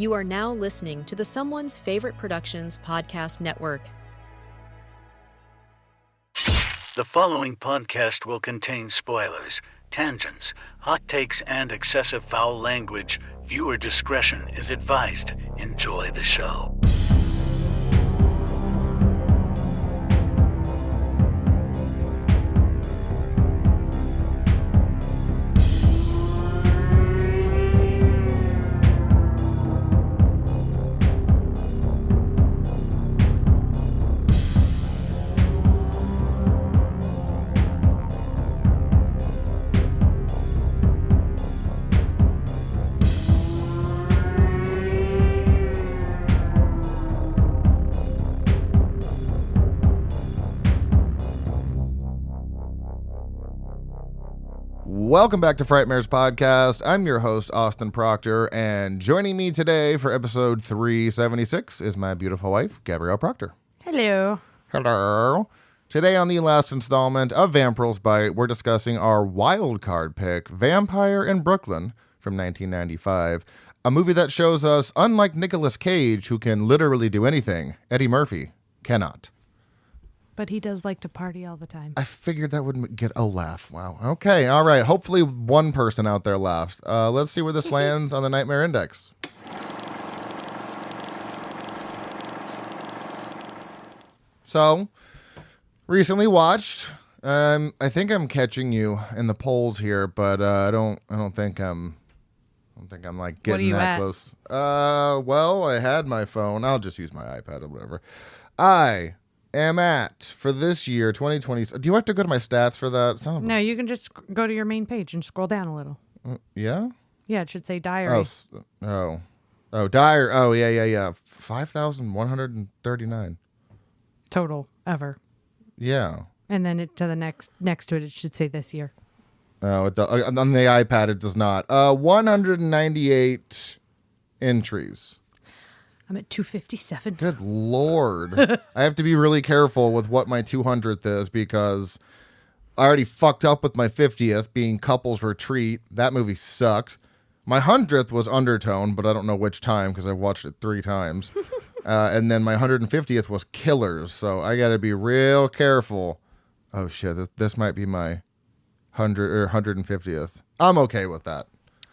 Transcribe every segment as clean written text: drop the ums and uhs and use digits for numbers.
You are now listening to the Someone's Favorite Productions podcast network. The following podcast will contain spoilers, tangents, hot takes, and excessive foul language. Viewer discretion is advised. Enjoy the show. Welcome back to Frightmares Podcast. I'm your host, Austin Proctor, and joining me today for episode 376 is my beautiful wife, Gabrielle Proctor. Hello. Hello. Today on the last installment of Vampril's Bite, we're discussing our wild card pick, Vampire in Brooklyn from 1995, a movie that shows us, unlike Nicolas Cage, who can literally do anything, Eddie Murphy cannot. But he does like to party all the time. I figured that would get a laugh. Wow. Okay. All right. Hopefully one person out there laughs. Let's see where this lands on the Nightmare Index. So, recently watched. I think I'm catching you in the polls here, but I don't think I'm like getting that close. Well, I had my phone. I'll just use my iPad or whatever. I am at, for this year, 2020. Do you have to go to my stats for that? No, you can just go to your main page and scroll down a little. Yeah? Yeah, it should say diary. Oh, diary. Oh, yeah. 5,139. Total, ever. Yeah. And then to the next to it, it should say this year. Oh, on the iPad, it does not. 198 entries. I'm at 257. Good Lord. I have to be really careful with what my 200th is because I already fucked up with my 50th being Couples Retreat. That movie sucked. My 100th was Undertone, but I don't know which time because I've watched it 3 times. And then my 150th was Killers, so I got to be real careful. Oh, shit. This might be my 150th. I'm okay with that.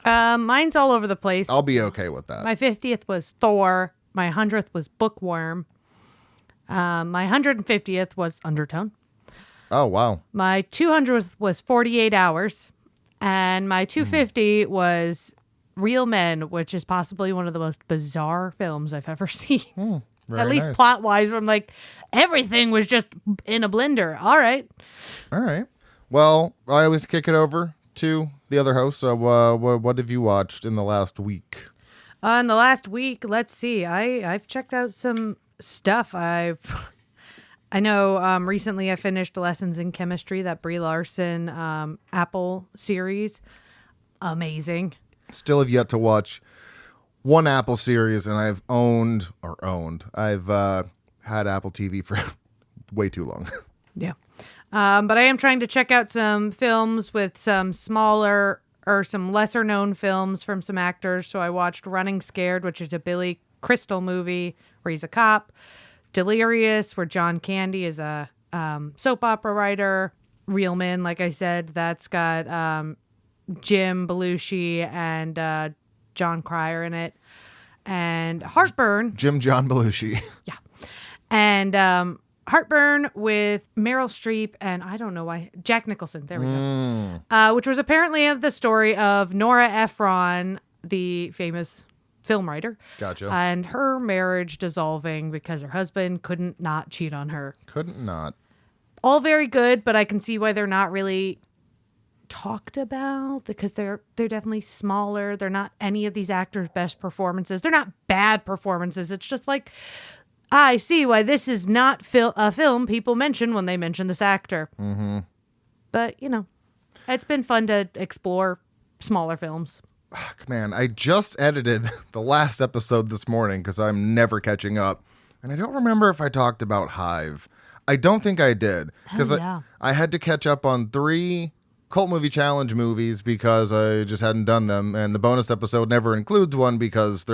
Mine's all over the place. I'll be okay with that. My 50th was Thor. My 100th was Bookworm. My 150th was Undertone. Oh, wow. My 200th was 48 Hours. And my 250 was Real Men, which is possibly one of the most bizarre films I've ever seen. At least nice. plot-wise, I'm like, everything was just in a blender. All right. Well, I always kick it over to the other host. So what have you watched in the last week? In the last week, let's see. I've checked out some stuff. I know recently I finished Lessons in Chemistry, that Brie Larson Apple series. Amazing. Still have yet to watch one Apple series, and I've I've had Apple TV for way too long. Yeah. But I am trying to check out some films with some smaller or some lesser known films from some actors. So I watched Running Scared, which is a Billy Crystal movie where he's a cop. Delirious, where John Candy is a soap opera writer. Real Men, like I said, that's got Jim Belushi and John Cryer in it. And Heartburn. John Belushi. Yeah. And Heartburn with Meryl Streep and I don't know why, Jack Nicholson. There we go. Which was apparently the story of Nora Ephron, the famous film writer. Gotcha. And her marriage dissolving because her husband couldn't not cheat on her. Couldn't not. All very good, but I can see why they're not really talked about because they're definitely smaller. They're not any of these actors' best performances. They're not bad performances. It's just like, I see why this is not a film people mention when they mention this actor. Mm-hmm. But, it's been fun to explore smaller films. Man, I just edited the last episode this morning because I'm never catching up. And I don't remember if I talked about Hive. I don't think I did because I had to catch up on 3 cult movie challenge movies because I just hadn't done them, and the bonus episode never includes one because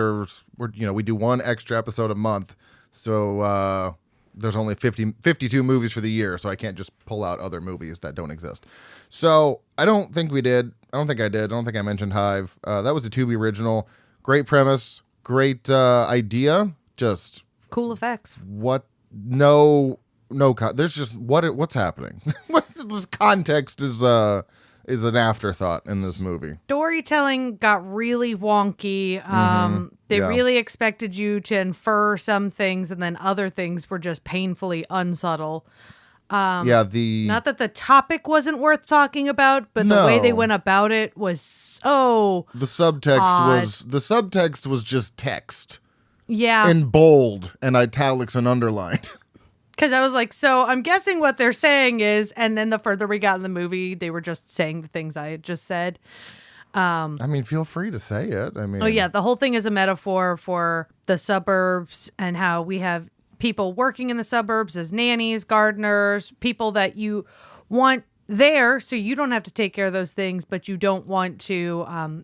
we do one extra episode a month, so there's only 52 movies for the year, so I can't just pull out other movies that don't exist. So I don't think we did. I don't think I did. I don't think I mentioned Hive. That was a Tubi original. Great premise. Great idea. Just cool effects. What? No. There's just what's happening. This context is an afterthought in this movie. Storytelling got really wonky. They really expected you to infer some things, and then other things were just painfully unsubtle. Not that the topic wasn't worth talking about, but the way they went about it was so the subtext was just text. Yeah. In bold and italics and underlined. Because I was like, so I'm guessing what they're saying is, and then the further we got in the movie, they were just saying the things I had just said. I mean, feel free to say it. I mean, oh yeah, the whole thing is a metaphor for the suburbs and how we have people working in the suburbs as nannies, gardeners, people that you want there, so you don't have to take care of those things, but you don't want to.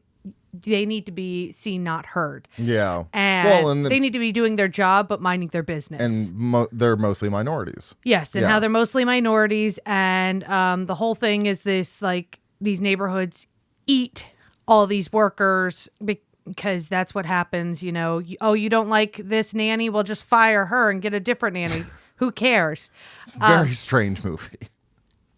They need to be seen, not heard. Yeah. And they need to be doing their job, but minding their business. And they're mostly minorities. Yes. And how they're mostly minorities. And the whole thing is this, like, these neighborhoods eat all these workers because that's what happens. You know, you don't like this nanny? Well, just fire her and get a different nanny. Who cares? It's a very strange movie.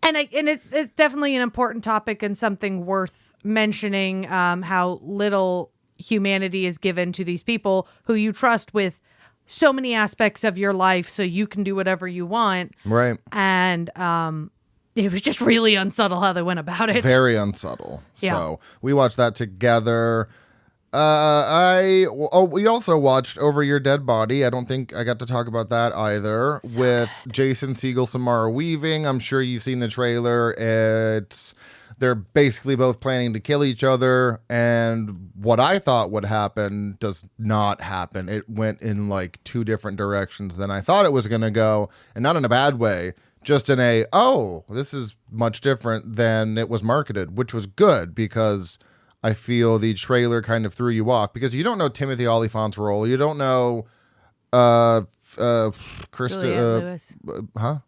And it's definitely an important topic and something worth mentioning, how little humanity is given to these people who you trust with so many aspects of your life so you can do whatever you want. Right. And it was just really unsubtle how they went about it. Very unsubtle. Yeah. So we watched that together. We also watched Over Your Dead Body. I don't think I got to talk about that either. So with good. Jason Segel, Samara Weaving. I'm sure you've seen the trailer. They're basically both planning to kill each other, and what I thought would happen does not happen. It went in like two different directions than I thought it was going to go, and not in a bad way, just in this is much different than it was marketed, which was good because I feel the trailer kind of threw you off because you don't know Timothy Olyphant's role. You don't know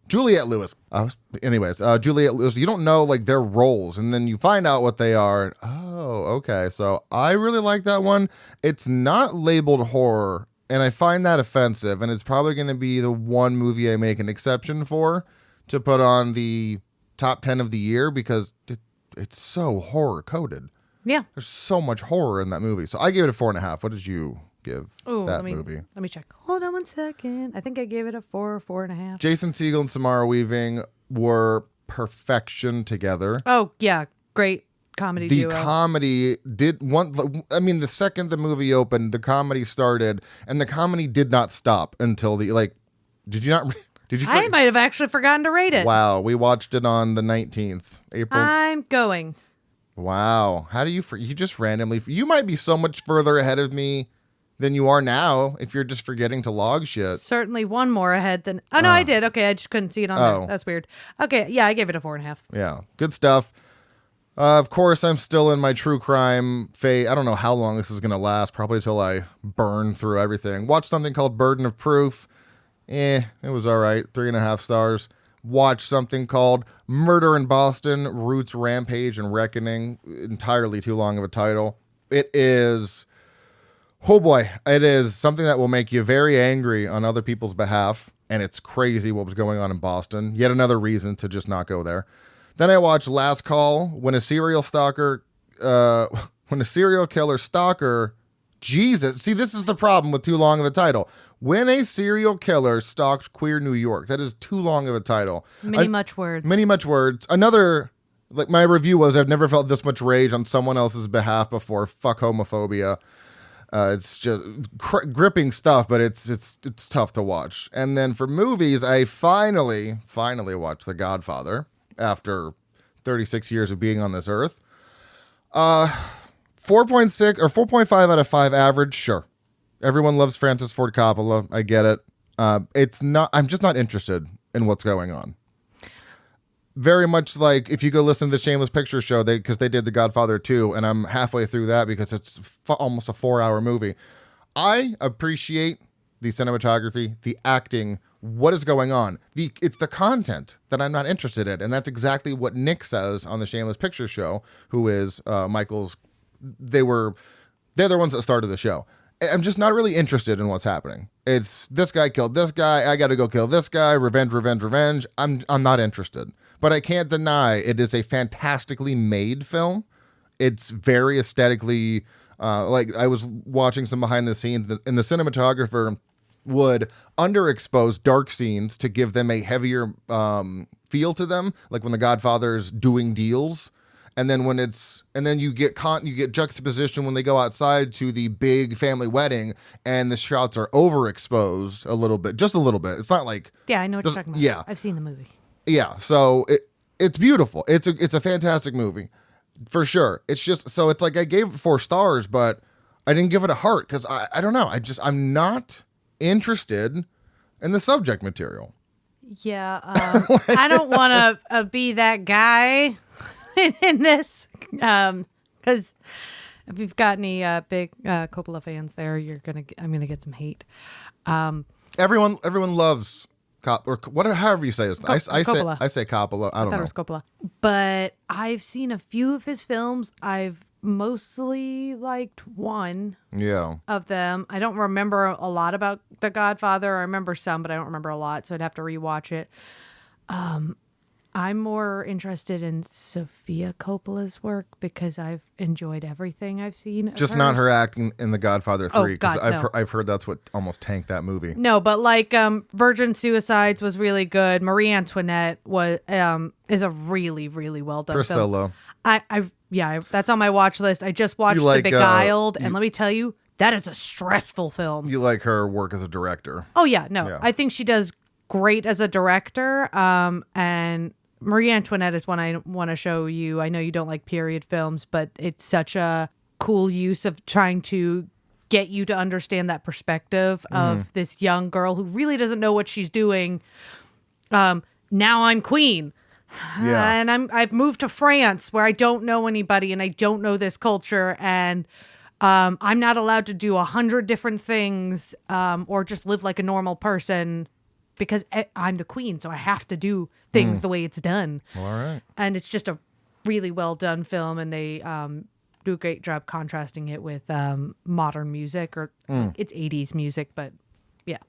Juliette Lewis. Juliette Lewis. You don't know like their roles, and then you find out what they are. Oh, okay. So I really like that one. It's not labeled horror, and I find that offensive. And it's probably going to be the one movie I make an exception for to put on the top 10 of the year because it's so horror coded. Yeah, there's so much horror in that movie. So I gave it a 4.5. What did you give movie? Let me check. Hold on one second. I think I gave it a 4 or 4.5. Jason Segel and Samara Weaving were perfection together. Oh yeah, great comedy duo. The comedy the second the movie opened, the comedy started, and the comedy did not stop until did you I might have actually forgotten to rate it. Wow, we watched it on the 19th, April. I'm going. Wow. How do you just randomly, you might be so much further ahead of me than you are now if you're just forgetting to log shit. Certainly one more ahead than, no, I did. Okay. I just couldn't see it on there. That's weird. Okay. Yeah. I gave it a 4.5. Yeah. Good stuff. Of course, I'm still in my true crime phase. I don't know how long this is going to last. Probably until I burn through everything. Watched something called Burden of Proof. It was all right. 3.5 stars. Watched something called Murder in Boston, Roots, Rampage, and Reckoning. Entirely too long of a title. It is something that will make you very angry on other people's behalf, and it's crazy what was going on in Boston. Yet another reason to just not go there. Then I watched Last Call, when a serial killer stalker, Jesus. See, this is the problem with too long of a title. When a serial killer stalks queer New York. That is too long of a title. Many much words. Another, my review was, I've never felt this much rage on someone else's behalf before. Fuck homophobia. It's just gripping stuff, but it's tough to watch. And then for movies, I finally watched The Godfather after 36 years of being on this earth. 4.6 or 4.5 out of 5 average, sure. Everyone loves Francis Ford Coppola. I get it. I'm just not interested in what's going on. very much like if you go listen to the Shameless Picture Show, because they did The Godfather 2, and I'm halfway through that because it's almost a 4-hour movie. I appreciate the cinematography, the acting, what is going on. It's the content that I'm not interested in, and that's exactly what Nick says on the Shameless Picture Show, who is Michael's. They're the ones that started the show. I'm just not really interested in what's happening. It's this guy killed this guy. I got to go kill this guy. Revenge, revenge, revenge. I'm not interested. But I can't deny it is a fantastically made film. It's very aesthetically, like I was watching some behind the scenes, and the cinematographer would underexpose dark scenes to give them a heavier feel to them, like when the Godfather's doing deals. And then you get juxtaposition when they go outside to the big family wedding, and the shots are overexposed a little bit, just a little bit. It's not like I know what you're talking about. Yeah, I've seen the movie. Yeah, so it's beautiful. It's a fantastic movie, for sure. It's just so it's like I gave it 4 stars, but I didn't give it a heart because I don't know. I'm not interested in the subject material. Yeah, I don't want to be that guy in this, because if you've got any big Coppola fans there, I'm gonna get some hate. Everyone loves or whatever, however you say it. I say Coppola. I don't know. It was Coppola, but I've seen a few of his films. I've mostly liked one of them. I don't remember a lot about The Godfather. I remember some, but I don't remember a lot, so I'd have to rewatch it. I'm more interested in Sofia Coppola's work because I've enjoyed everything I've seen. Just not her acting in The Godfather 3, because no. I've heard that's what almost tanked that movie. No, but like Virgin Suicides was really good. Marie Antoinette is a really, really well done Priscilla. film. That's on my watch list. I just watched The Beguiled, and let me tell you, that is a stressful film. You like her work as a director? Oh yeah, no, yeah. I think she does great as a director. And Marie Antoinette is one I want to show you. I know you don't like period films, but it's such a cool use of trying to get you to understand that perspective of this young girl who really doesn't know what she's doing. Now I'm queen. Yeah. And I've moved to France where I don't know anybody and I don't know this culture, and I'm not allowed to do 100 different things or just live like a normal person because I'm the queen, so I have to do things the way it's done. All right. And it's just a really well done film, and they do a great job contrasting it with modern music, or it's 80s music, but yeah.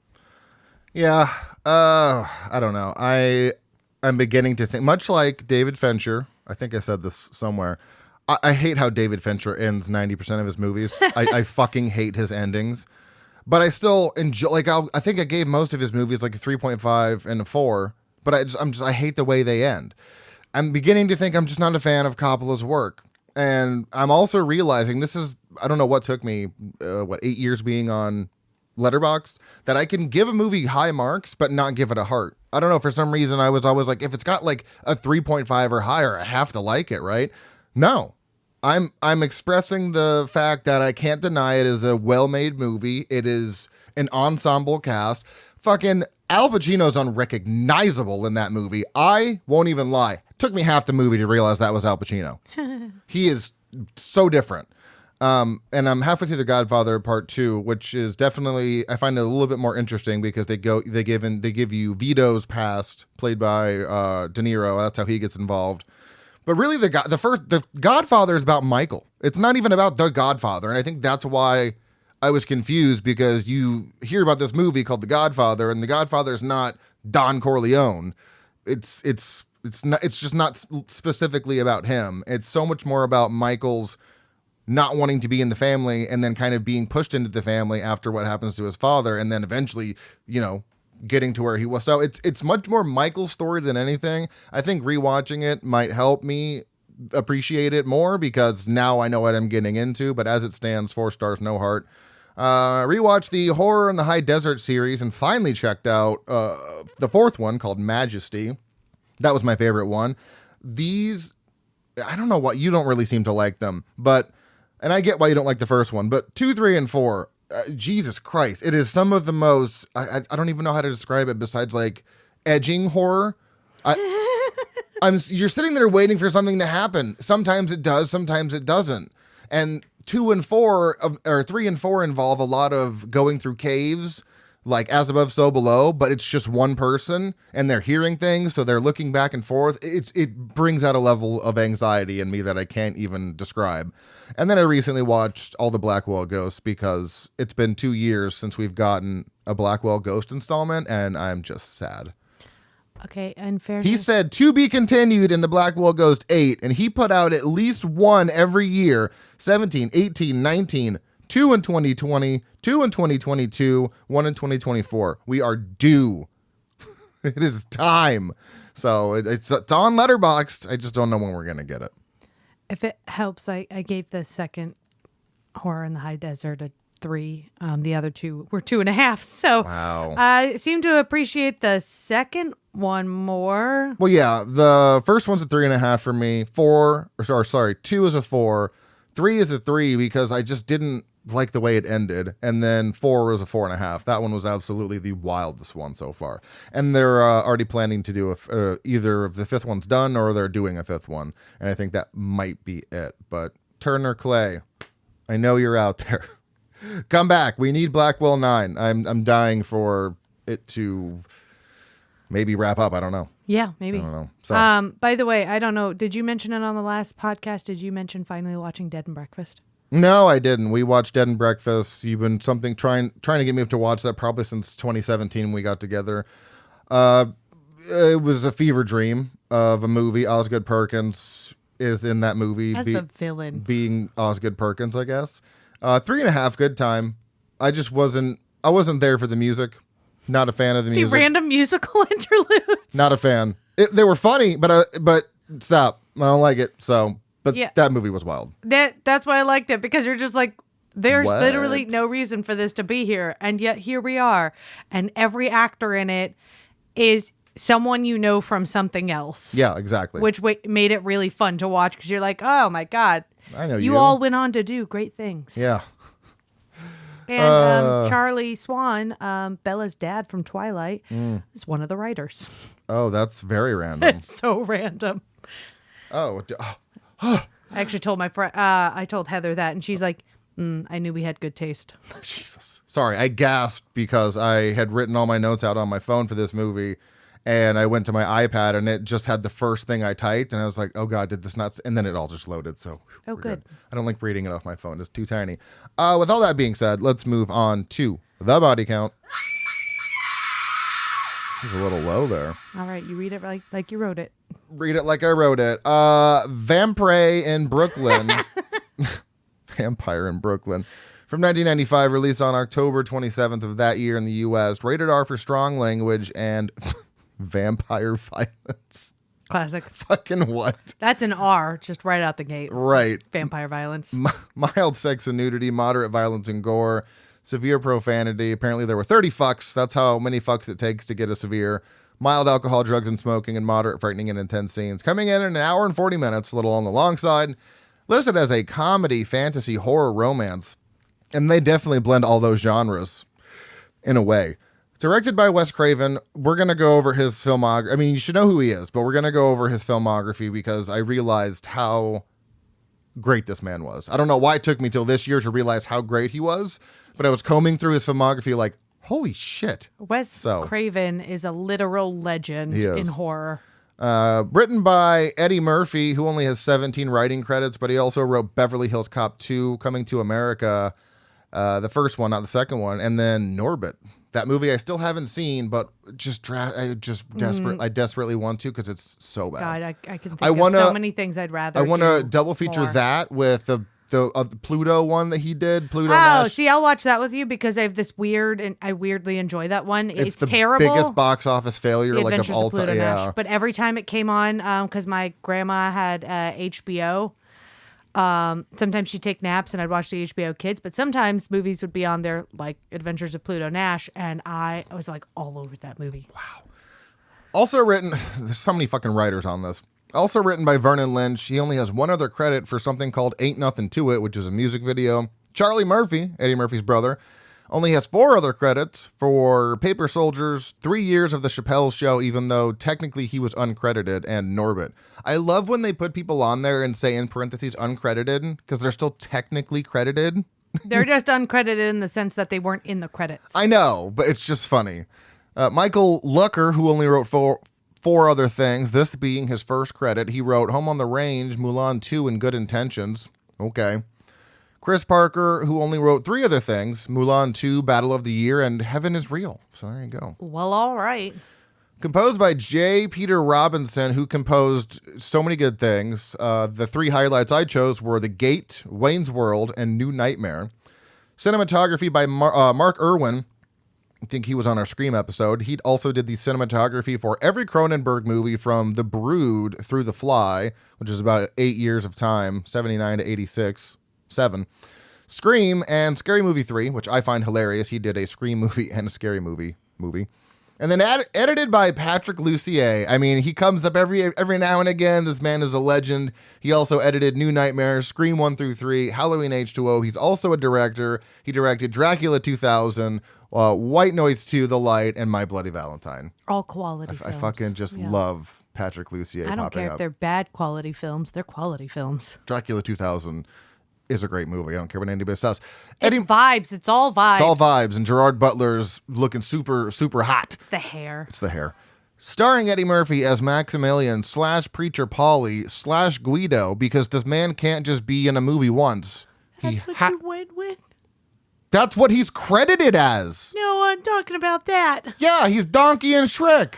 Yeah. I don't know. I'm beginning to think, much like David Fincher, I think I said this somewhere, I hate how David Fincher ends 90% of his movies. I fucking hate his endings. But I still enjoy, like, I think I gave most of his movies like a 3.5 and a 4, but I hate the way they end. I'm beginning to think I'm just not a fan of Coppola's work. And I'm also realizing I don't know what took me, 8 years being on Letterboxd, that I can give a movie high marks, but not give it a heart. I don't know, for some reason I was always like, if it's got like a 3.5 or higher, I have to like it, right? No. I'm expressing the fact that I can't deny it is a well-made movie. It is an ensemble cast. Fucking Al Pacino's unrecognizable in that movie. I won't even lie. It took me half the movie to realize that was Al Pacino. He is so different. And I'm halfway through The Godfather Part 2, which is definitely, I find it a little bit more interesting because they give you Vito's past, played by De Niro. That's how he gets involved. But really, the Godfather is about Michael. It's not even about The Godfather, and I think that's why I was confused, because you hear about this movie called The Godfather, and The Godfather is not Don Corleone. It's just not specifically about him. It's so much more about Michael's not wanting to be in the family, and then kind of being pushed into the family after what happens to his father, and then eventually, getting to where he was. So it's much more Michael's story than anything. I think rewatching it might help me appreciate it more, because now I know what I'm getting into. But as it stands, 4 stars, no heart. Rewatched the Horror in the High Desert series and finally checked out the 4th one called Majesty. That was my favorite one. These, I don't know what, you don't really seem to like them, and I get why you don't like the first one, but 2, 3, and 4, Jesus Christ, it is some of the most, I don't even know how to describe it besides like edging horror. You're sitting there waiting for something to happen. Sometimes it does, sometimes it doesn't. And 3 and 4 involve a lot of going through caves, like as above, so below, but it's just one person and they're hearing things, so they're looking back and forth. It brings out a level of anxiety in me that I can't even describe. And then I recently watched all the Blackwell Ghosts because it's been 2 years since we've gotten a Blackwell Ghost installment, and I'm just sad. Okay, in fairness, He said to be continued in the Blackwell Ghost 8, and he put out at least one every year, 17, 18, 19, 2 in 2020, 2 in 2022, 1 in 2024. We are due. It is time. So it's on Letterboxd. I just don't know when we're going to get it. if it helps, I gave the second Horror in the High Desert a 3. The other 2 were 2.5. So Wow. I seem to appreciate the second one more. Well, yeah, the first one's a 3.5 for me. 2 is a 4. 3 is a 3 because I just didn't like the way it ended. And then 4 was a 4.5. That one was absolutely the wildest one so far. And they're already planning to do either of the 5th one's done or they're doing a 5th one. And I think that might be it. But Turner Clay, I know you're out there. Come back. We need Blackwell 9. I'm dying for it to maybe wrap up. I don't know. Yeah, maybe. I don't know. So, By the way, I don't know. Did you mention it on the last podcast? Did you mention finally watching Dead and Breakfast? no, I didn't. We watched Dead and Breakfast. You've been trying to get me up to watch that probably since 2017 when we got together. It was a fever dream of a movie. Osgood Perkins is in that movie. As the villain. Being Osgood Perkins, I guess. 3.5, good time. I wasn't there for the music. Not a fan of the music. The random musical interludes. Not a fan. They were funny, but stop. I don't like it. So, but Yeah. that movie was wild. That's why I liked it, because you're just like, there's What? literally no reason for this to be here, and yet here we are, and every actor in it is someone you know from something else. Yeah, exactly. Which made it really fun to watch, because you're like, oh my god, I know you all went on to do great things. Yeah. And Charlie Swan, Bella's dad from Twilight, is one of the writers. Oh, that's very random. It's so random. Oh. I actually told my friend, I told Heather that, and she's like, I knew we had good taste. Jesus. Sorry, I gasped because I had written all my notes out on my phone for this movie, and I went to my iPad, and it just had the first thing I typed, and I was like, oh God, did this not... And then it all just loaded, so... Oh, we're good. I don't like reading it off my phone. It's too tiny. With all that being said, let's move on to the body count. It's a little low there. All right, you read it like you wrote it. Read it like I wrote it. Vampril in Brooklyn. Vampire in Brooklyn. From 1995, released on October 27th of that year in the U.S. Rated R for strong language and vampire violence. Classic. Fucking what? That's an R, just right out the gate. Right. Vampire violence. Mild sex and nudity, moderate violence and gore, severe profanity. Apparently there were 30 fucks. That's how many fucks it takes to get a severe. Mild alcohol, drugs, and smoking, and moderate frightening and intense scenes. Coming in an hour and 40 minutes, a little on the long side. Listed as a comedy, fantasy, horror, romance. And they definitely blend all those genres in a way. Directed by Wes Craven. We're going to go over his filmography. I mean, you should know who he is, but we're going to go over his filmography because I realized how great this man was. I don't know why it took me till this year to realize how great he was, but I was combing through his filmography like, holy shit. Wes Craven is a literal legend in horror. Written by Eddie Murphy, who only has 17 writing credits, but he also wrote Beverly Hills Cop 2, Coming to America, the first one, not the second one, and then Norbit. That movie I still haven't seen, but I desperately want to because it's so bad. God, I can think of so many things I'd rather. I want to double feature more. that with the Pluto one that he did. Pluto. See, I'll watch that with you because I have this weird, and I weirdly enjoy that one. It's the terrible. Biggest box office failure The like of Adventures all of Pluto time. Nash. Yeah. But every time it came on, because my grandma had HBO. Sometimes she'd take naps and I'd watch the HBO Kids, but sometimes movies would be on there like Adventures of Pluto Nash, and I was like all over that movie. Wow. Also written, there's so many fucking writers on this. Also written by Vernon Lynch. He only has one other credit for something called Ain't Nothing to It, which is a music video. Charlie Murphy, Eddie Murphy's brother, Only has 4 other credits for Paper Soldiers, 3 years of The Chappelle Show, even though technically he was uncredited, and Norbit. I love when they put people on there and say in parentheses uncredited, because they're still technically credited. They're just uncredited in the sense that they weren't in the credits. I know, but it's just funny. Michael Lucker, who only wrote 4 other things, this being his first credit. He wrote Home on the Range, Mulan 2, and Good Intentions. Okay. Chris Parker, who only wrote 3 other things, Mulan 2, Battle of the Year, and Heaven is Real. So there you go. Well, all right. Composed by J. Peter Robinson, who composed so many good things. The 3 highlights I chose were The Gate, Wayne's World, and New Nightmare. Cinematography by Mark Irwin. I think he was on our Scream episode. He also did the cinematography for every Cronenberg movie from The Brood through The Fly, which is about 8 years of time, 79 to 86, 7. Scream and Scary Movie 3, which I find hilarious. He did a Scream movie and a Scary movie. And then edited by Patrick Lussier. I mean, he comes up every now and again. This man is a legend. He also edited New Nightmare, Scream 1 through 3, Halloween H2O. He's also a director. He directed Dracula 2000, White Noise 2, The Light, and My Bloody Valentine. All quality films. I fucking just love Patrick Lussier. I don't care if they're bad quality films. They're quality films. Dracula 2000 is a great movie. I don't care what anybody says. It's vibes. It's all vibes. It's all vibes. And Gerard Butler's looking super, super hot. It's the hair. Starring Eddie Murphy as Maximilian / Preacher Polly / Guido, because this man can't just be in a movie once. That's what you went with? That's what he's credited as. No, I'm talking about that. Yeah, he's Donkey and Shrek.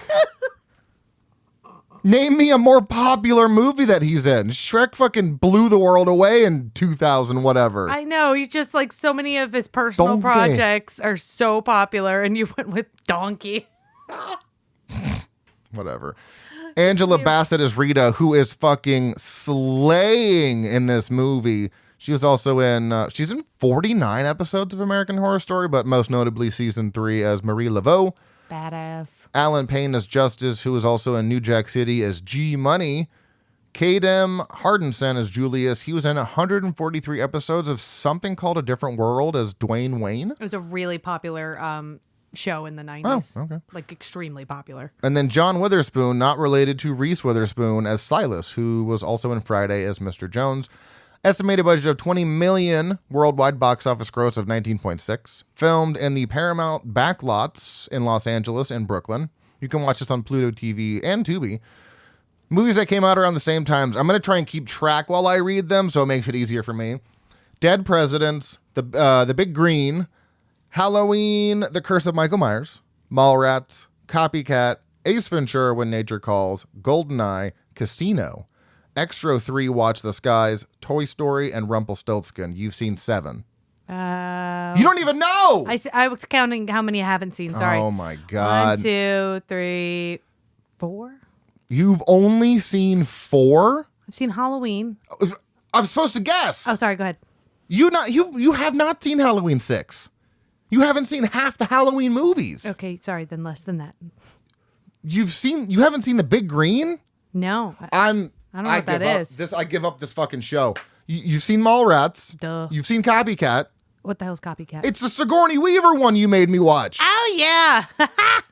Name me a more popular movie that he's in. Shrek fucking blew the world away in 2000 whatever. I know. He's just like so many of his personal projects are so popular, and you went with Donkey. Whatever. Angela Bassett is Rita, who is fucking slaying in this movie. She was also she's in 49 episodes of American Horror Story, but most notably season 3 as Marie Laveau. Badass. Alan Payne as Justice, who is also in New Jack City as G Money. Kadem Hardinson as Julius. He was in 143 episodes of something called A Different World as Dwayne Wayne. It was a really popular show in the 90s. Oh, okay. Like extremely popular. And then John Witherspoon, not related to Reese Witherspoon, as Silas, who was also in Friday as Mr. Jones. Estimated budget of $20 million, worldwide box office gross of 19.6. Filmed in the Paramount backlots in Los Angeles and Brooklyn. You can watch this on Pluto TV and Tubi. Movies that came out around the same times. I'm going to try and keep track while I read them, so it makes it easier for me. Dead Presidents, The Big Green, Halloween, The Curse of Michael Myers, Mallrats, Copycat, Ace Ventura, When Nature Calls, Goldeneye, Casino, Extra 3, Watch the Skies, Toy Story, and Rumpelstiltskin. You've seen 7. You don't even know! I was counting how many I haven't seen. Sorry. Oh, my God. 1, 2, 3, 4. You've only seen 4? I've seen Halloween. I'm supposed to guess. Oh, sorry. Go ahead. You have not seen Halloween 6. You haven't seen half the Halloween movies. Okay, sorry. Then less than that. You haven't seen The Big Green? No. I don't know what that is. I give up this fucking show. You've seen Mallrats. Duh. You've seen Copycat. What the hell's Copycat? It's the Sigourney Weaver one you made me watch. Oh, yeah.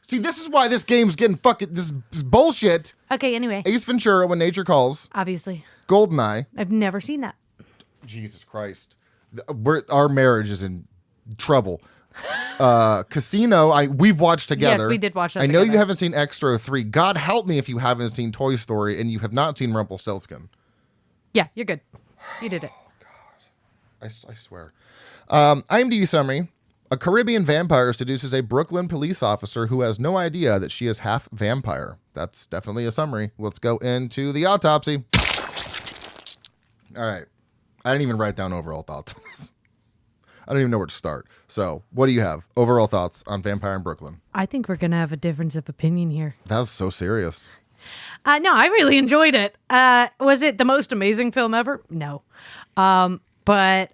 See, this is why this game's getting fucking this bullshit. Okay, anyway. Ace Ventura, When Nature Calls. Obviously. Goldeneye. I've never seen that. Jesus Christ. Our marriage is in trouble. Casino, we've watched together. Yes, we did watch that I know together. you haven't seen Extra 3. God help me if you haven't seen Toy Story and you have not seen Rumpelstiltskin. Yeah, you're good. You did it. I swear. IMDb summary. A Caribbean vampire seduces a Brooklyn police officer who has no idea that she is half vampire. That's definitely a summary. Let's go into the autopsy. All right. I didn't even write down overall thoughts on this. I don't even know where to start. So, what do you have? Overall thoughts on Vampire in Brooklyn? I think we're going to have a difference of opinion here. That was so serious. No, I really enjoyed it. Was it the most amazing film ever? No. But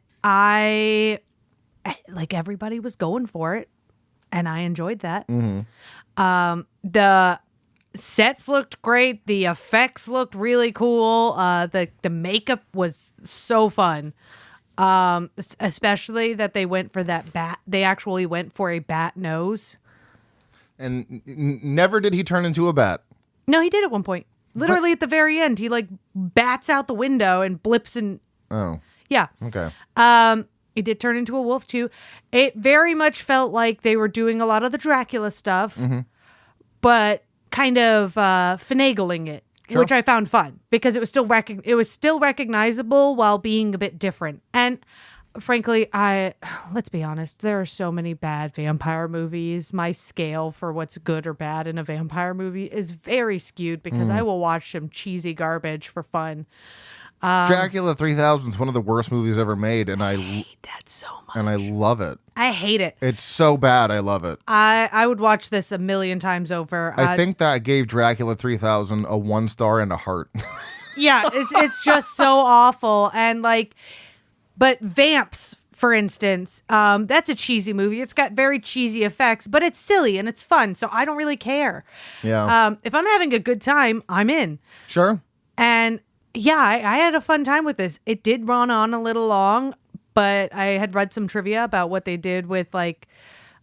everybody was going for it, and I enjoyed that. Mm-hmm. The sets looked great. The effects looked really cool. The makeup was so fun. Especially that they went for that bat. They actually went for a bat nose. And never did he turn into a bat. No, he did at one point. Literally at the very end, he like bats out the window and blips and. Oh. Yeah. Okay. He did turn into a wolf too. It very much felt like they were doing a lot of the Dracula stuff, but kind of finagling it, which I found fun because it was still recognizable while being a bit different. And frankly, let's be honest, there are so many bad vampire movies. My scale for what's good or bad in a vampire movie is very skewed because I will watch some cheesy garbage for fun. Dracula 3000 is one of the worst movies ever made, and I hate that so much. And I love it. I hate it. It's so bad, I love it. I would watch this a million times over. I think that gave Dracula 3000 a 1 star and a heart. Yeah, it's just so awful. And like, but Vamps, for instance, that's a cheesy movie. It's got very cheesy effects, but it's silly and it's fun, so I don't really care. Yeah. If I'm having a good time, I'm in. Sure. And yeah, I had a fun time with this. It did run on a little long, but I had read some trivia about what they did with like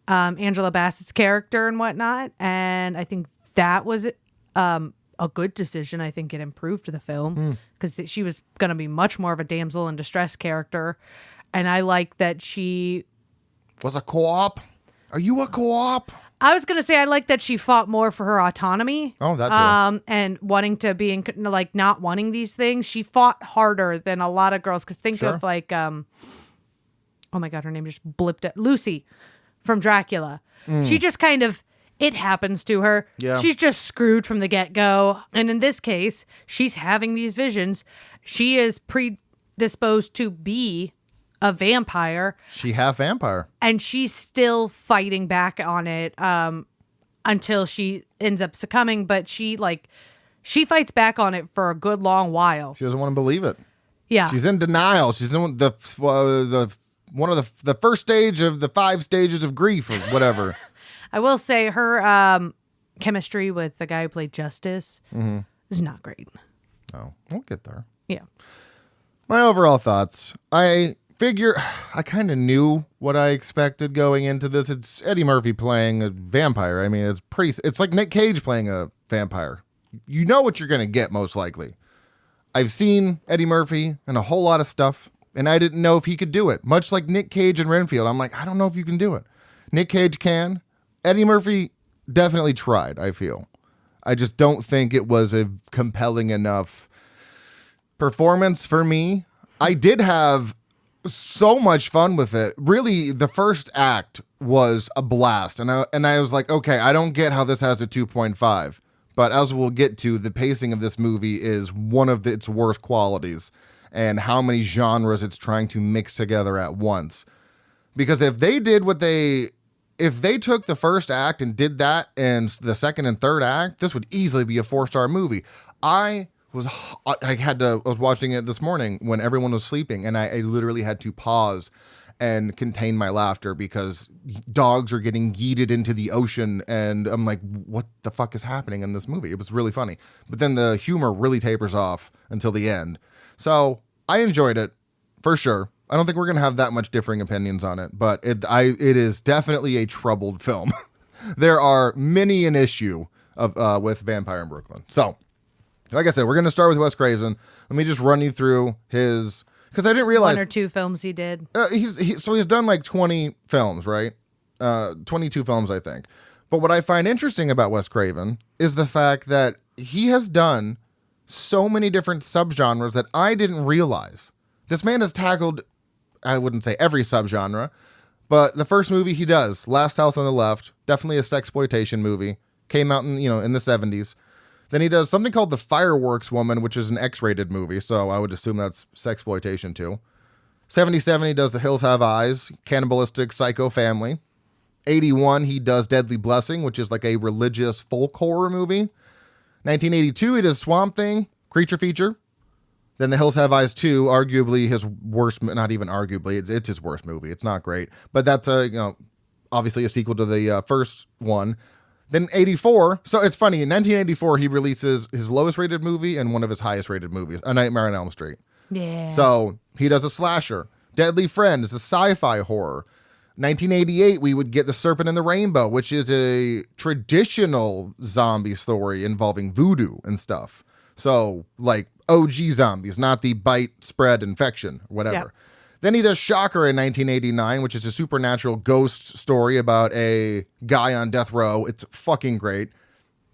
Angela Bassett's character and whatnot, and I think that was a good decision. I think it improved the film because she was going to be much more of a damsel in distress character, and I like that she was a co-op. Are you a co-op? I was going to say I like that she fought more for her autonomy. Oh, that's it. And wanting to be in, like, not wanting these things. She fought harder than a lot of girls. Because think of, like, oh my God, her name just blipped out. Lucy from Dracula. She just kind of, it happens to her. Yeah. She's just screwed from the get-go. And in this case, she's having these visions. She is predisposed to be a vampire. She half vampire. And she's still fighting back on it until she ends up succumbing. But she fights back on it for a good long while. She doesn't want to believe it. Yeah. She's in denial. She's in the one of the first stage of the 5 stages of grief or whatever. I will say her chemistry with the guy who played Justice is not great. Oh, we'll get there. Yeah. My overall thoughts. I kind of knew what I expected going into this. It's Eddie Murphy playing a vampire. I mean, it's like Nick Cage playing a vampire. You know what you're going to get, most likely. I've seen Eddie Murphy in a whole lot of stuff, and I didn't know if he could do it. Much like Nick Cage and Renfield. I'm like, I don't know if you can do it. Nick Cage can. Eddie Murphy definitely tried, I feel. I just don't think it was a compelling enough performance for me. I did have so much fun with it. Really, the first act was a blast. And I was like, okay, I don't get how this has a 2.5. But as we'll get to, the pacing of this movie is one of its worst qualities. And how many genres it's trying to mix together at once. Because if they took the first act and did that in the second and third act, this would easily be a 4-star movie. I was watching it this morning when everyone was sleeping, and I literally had to pause and contain my laughter because dogs are getting yeeted into the ocean, and I'm like, what the fuck is happening in this movie? It was really funny. But then the humor really tapers off until the end. So I enjoyed it, for sure. I don't think we're going to have that much differing opinions on it, but it is definitely a troubled film. There are many an issue with Vampireinbrooklyn. So, like I said, we're going to start with Wes Craven. Let me just run you through his, because I didn't realize 1 or 2 films he did. He's done like 20 films, right? 22 films, I think. But what I find interesting about Wes Craven is the fact that he has done so many different subgenres that I didn't realize. This man has tackled, I wouldn't say every subgenre, but the first movie he does, Last House on the Left, definitely a sexploitation movie, came out in the 70s. Then he does something called The Fireworks Woman, which is an X-rated movie, so I would assume that's sexploitation too. 77, he does The Hills Have Eyes, cannibalistic psycho family. 81, he does Deadly Blessing, which is like a religious folk horror movie. 1982, he does Swamp Thing, creature feature. Then The Hills Have Eyes 2, arguably his worst, not even arguably, it's his worst movie. It's not great, but that's obviously a sequel to the first one. Then 84, so it's funny, in 1984, he releases his lowest rated movie and one of his highest rated movies, A Nightmare on Elm Street. Yeah. So he does a slasher. Deadly Friend is a sci-fi horror. 1988, we would get The Serpent and the Rainbow, which is a traditional zombie story involving voodoo and stuff. So, like OG zombies, not the bite, spread, infection, whatever. Yeah. Then he does Shocker in 1989, which is a supernatural ghost story about a guy on death row. It's fucking great.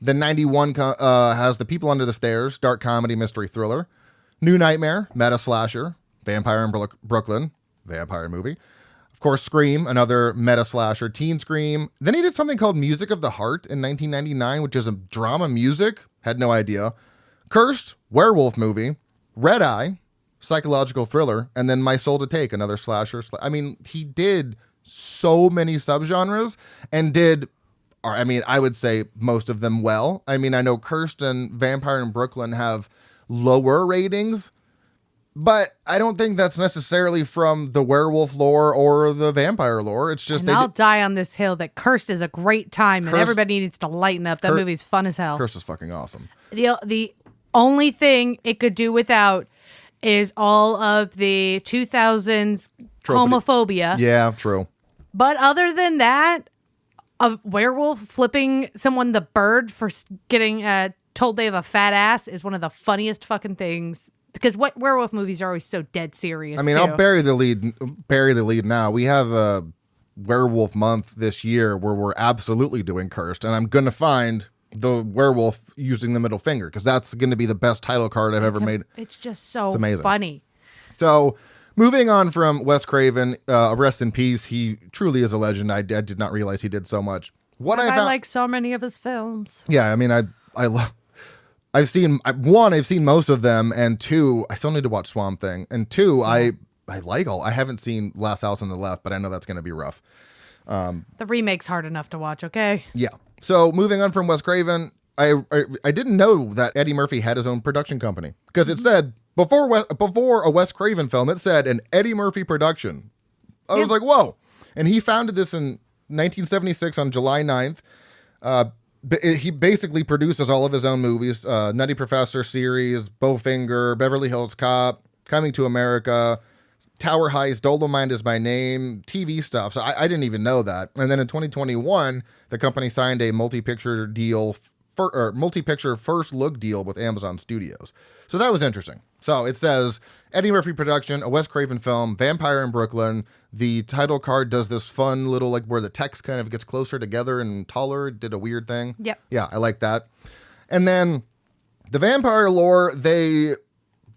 Then 91 has The People Under the Stairs, dark comedy mystery thriller. New Nightmare, meta slasher. Vampire in Brooklyn, vampire movie. Of course, Scream, another meta slasher, teen Scream. Then he did something called Music of the Heart in 1999, which is a drama music. Had no idea. Cursed, werewolf movie. Red Eye, psychological thriller. And then My Soul to Take, another slasher. I mean, he did so many subgenres and did, I would say most of them well. I mean, I know Cursed and Vampire in Brooklyn have lower ratings, but I don't think that's necessarily from the werewolf lore or the vampire lore. It's just I'll die on this hill that Cursed is a great time and Cursed- everybody needs to lighten up. That movie's fun as hell. Cursed is fucking awesome. The only thing it could do without is all of the 2000s homophobia. Yeah, true. But other than that, a werewolf flipping someone the bird for getting told they have a fat ass is one of the funniest fucking things. Because what werewolf movies are always so dead serious. I mean, too. I'll bury the lead now. We have a werewolf month this year where we're absolutely doing Cursed, and I'm going to find the werewolf using the middle finger because that's going to be the best title card I've ever made. It's just so amazing. funny. So, moving on from Wes Craven, rest in peace. He truly is a legend. I did not realize he did so much. I like so many of his films. Yeah, I mean, I love. I've seen most of them, and two, I still need to watch Swamp Thing, and two, I like all. I haven't seen Last House on the Left, but I know that's going to be rough. The remake's hard enough to watch. Okay. Yeah. So moving on from Wes Craven, I didn't know that Eddie Murphy had his own production company because it said before a Wes Craven film, it said an Eddie Murphy production. I was like, whoa! And he founded this in 1976 on July 9th. He basically produces all of his own movies, Nutty Professor series, Bowfinger, Beverly Hills Cop, Coming to America, Tower Heist, Dolomite is My Name, TV stuff. So I didn't even know that. And then in 2021, the company signed a multi-picture first look deal with Amazon Studios. So that was interesting. So it says Eddie Murphy production, a Wes Craven film, Vampire in Brooklyn. The title card does this fun little, like where the text kind of gets closer together and taller. Did a weird thing. Yep. Yeah, I like that. And then the vampire lore, they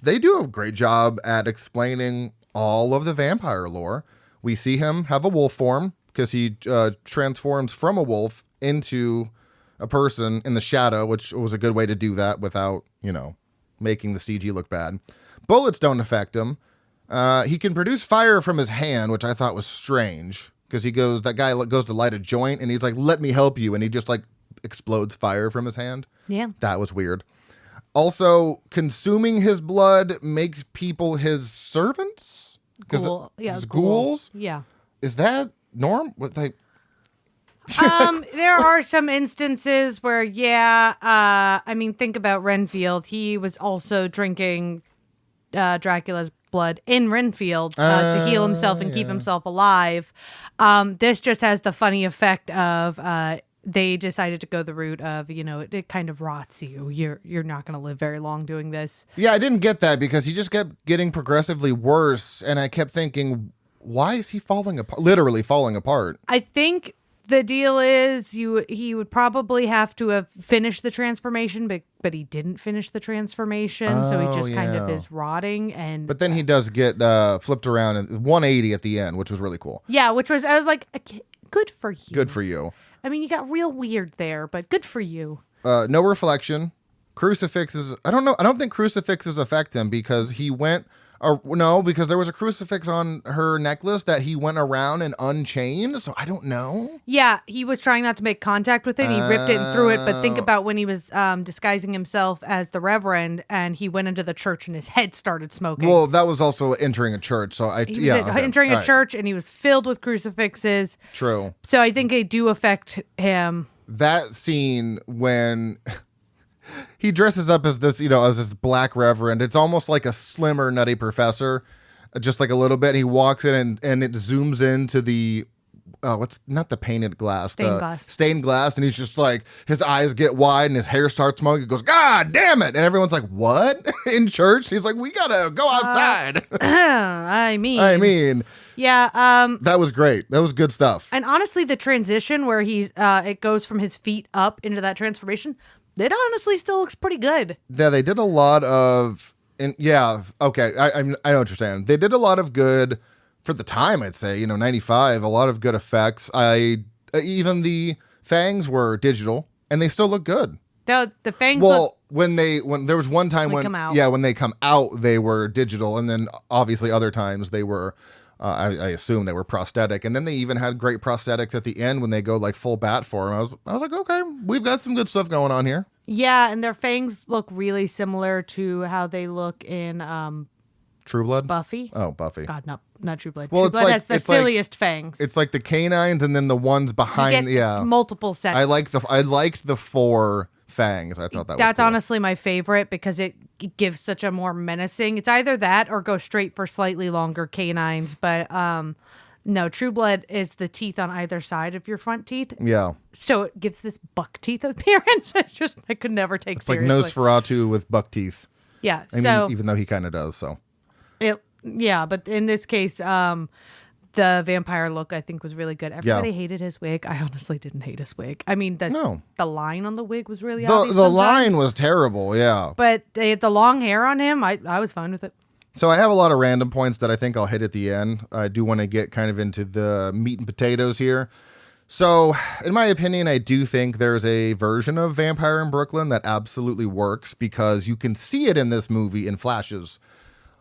do a great job at explaining all of the vampire lore. We see him have a wolf form because he transforms from a wolf into a person in the shadow, which was a good way to do that without, making the CG look bad. Bullets don't affect him. He can produce fire from his hand, which I thought was strange because that guy goes to light a joint and he's like, let me help you. And he just like explodes fire from his hand. Yeah. That was weird. Also, consuming his blood makes people his servants? Ghouls? Yeah. Is that norm? There are some instances where, think about Renfield. He was also drinking Dracula's blood in Renfield to heal himself and keep himself alive. This just has the funny effect of they decided to go the route of, it kind of rots you. You're not going to live very long doing this. Yeah, I didn't get that because he just kept getting progressively worse, and I kept thinking, why is he falling apart? Literally falling apart. I think the deal is he would probably have to have finished the transformation, but he didn't finish the transformation, so he just kind of is rotting. But then he does get flipped around at 180 at the end, which was really cool. Yeah, I was like, good for you. Good for you. I mean, you got real weird there, but good for you. No reflection. Crucifixes. I don't know. I don't think crucifixes affect him because he went. Because there was a crucifix on her necklace that he went around and unchained. So I don't know. Yeah, he was trying not to make contact with it. He ripped it and threw it. But think about when he was disguising himself as the Reverend and he went into the church and his head started smoking. Well, that was also entering a church. So entering a church and he was filled with crucifixes. True. So I think they do affect him. That scene when he dresses up as this, as this black reverend. It's almost like a slimmer Nutty Professor. just like a little bit. And he walks in and it zooms into the what's not the painted glass, stained glass, and he's just like, his eyes get wide and his hair starts smoking. He goes, God damn it! And everyone's like, what? In church? He's like, we gotta go outside. I mean, yeah. That was great. That was good stuff. And honestly, the transition where it goes from his feet up into that transformation, it honestly still looks pretty good. Yeah, they did a lot of, okay, I know what you're saying. They did a lot of good. For the time, I'd say, 95, a lot of good effects. Even the fangs were digital, and they still look good. The fangs. Well, when there was one time when they come out, they were digital, and then obviously other times they were. I assume they were prosthetic, and then they even had great prosthetics at the end when they go like full bat form. I was like, okay, we've got some good stuff going on here. Yeah, and their fangs look really similar to how they look in True Blood? Buffy? Oh, Buffy. God, no, not True Blood. Well, True Blood has the silliest fangs. It's like the canines and then the ones behind. Multiple sets. I liked the 4 fangs. I thought that's cool. Honestly my favorite because it gives such a more menacing. It's either that or go straight for slightly longer canines. But no, True Blood is the teeth on either side of your front teeth. Yeah. So it gives this buck teeth appearance. I could never take seriously. Like Nosferatu with buck teeth. Yeah. I mean, even though he kind of does, so. But in this case, the vampire look I think was really good. Everybody hated his wig. I honestly didn't hate his wig. I mean, the line on the wig was really obvious. The line was terrible, yeah. But the long hair on him, I was fine with it. So I have a lot of random points that I think I'll hit at the end. I do want to get kind of into the meat and potatoes here. So, in my opinion, I do think there's a version of Vampire in Brooklyn that absolutely works because you can see it in this movie in flashes.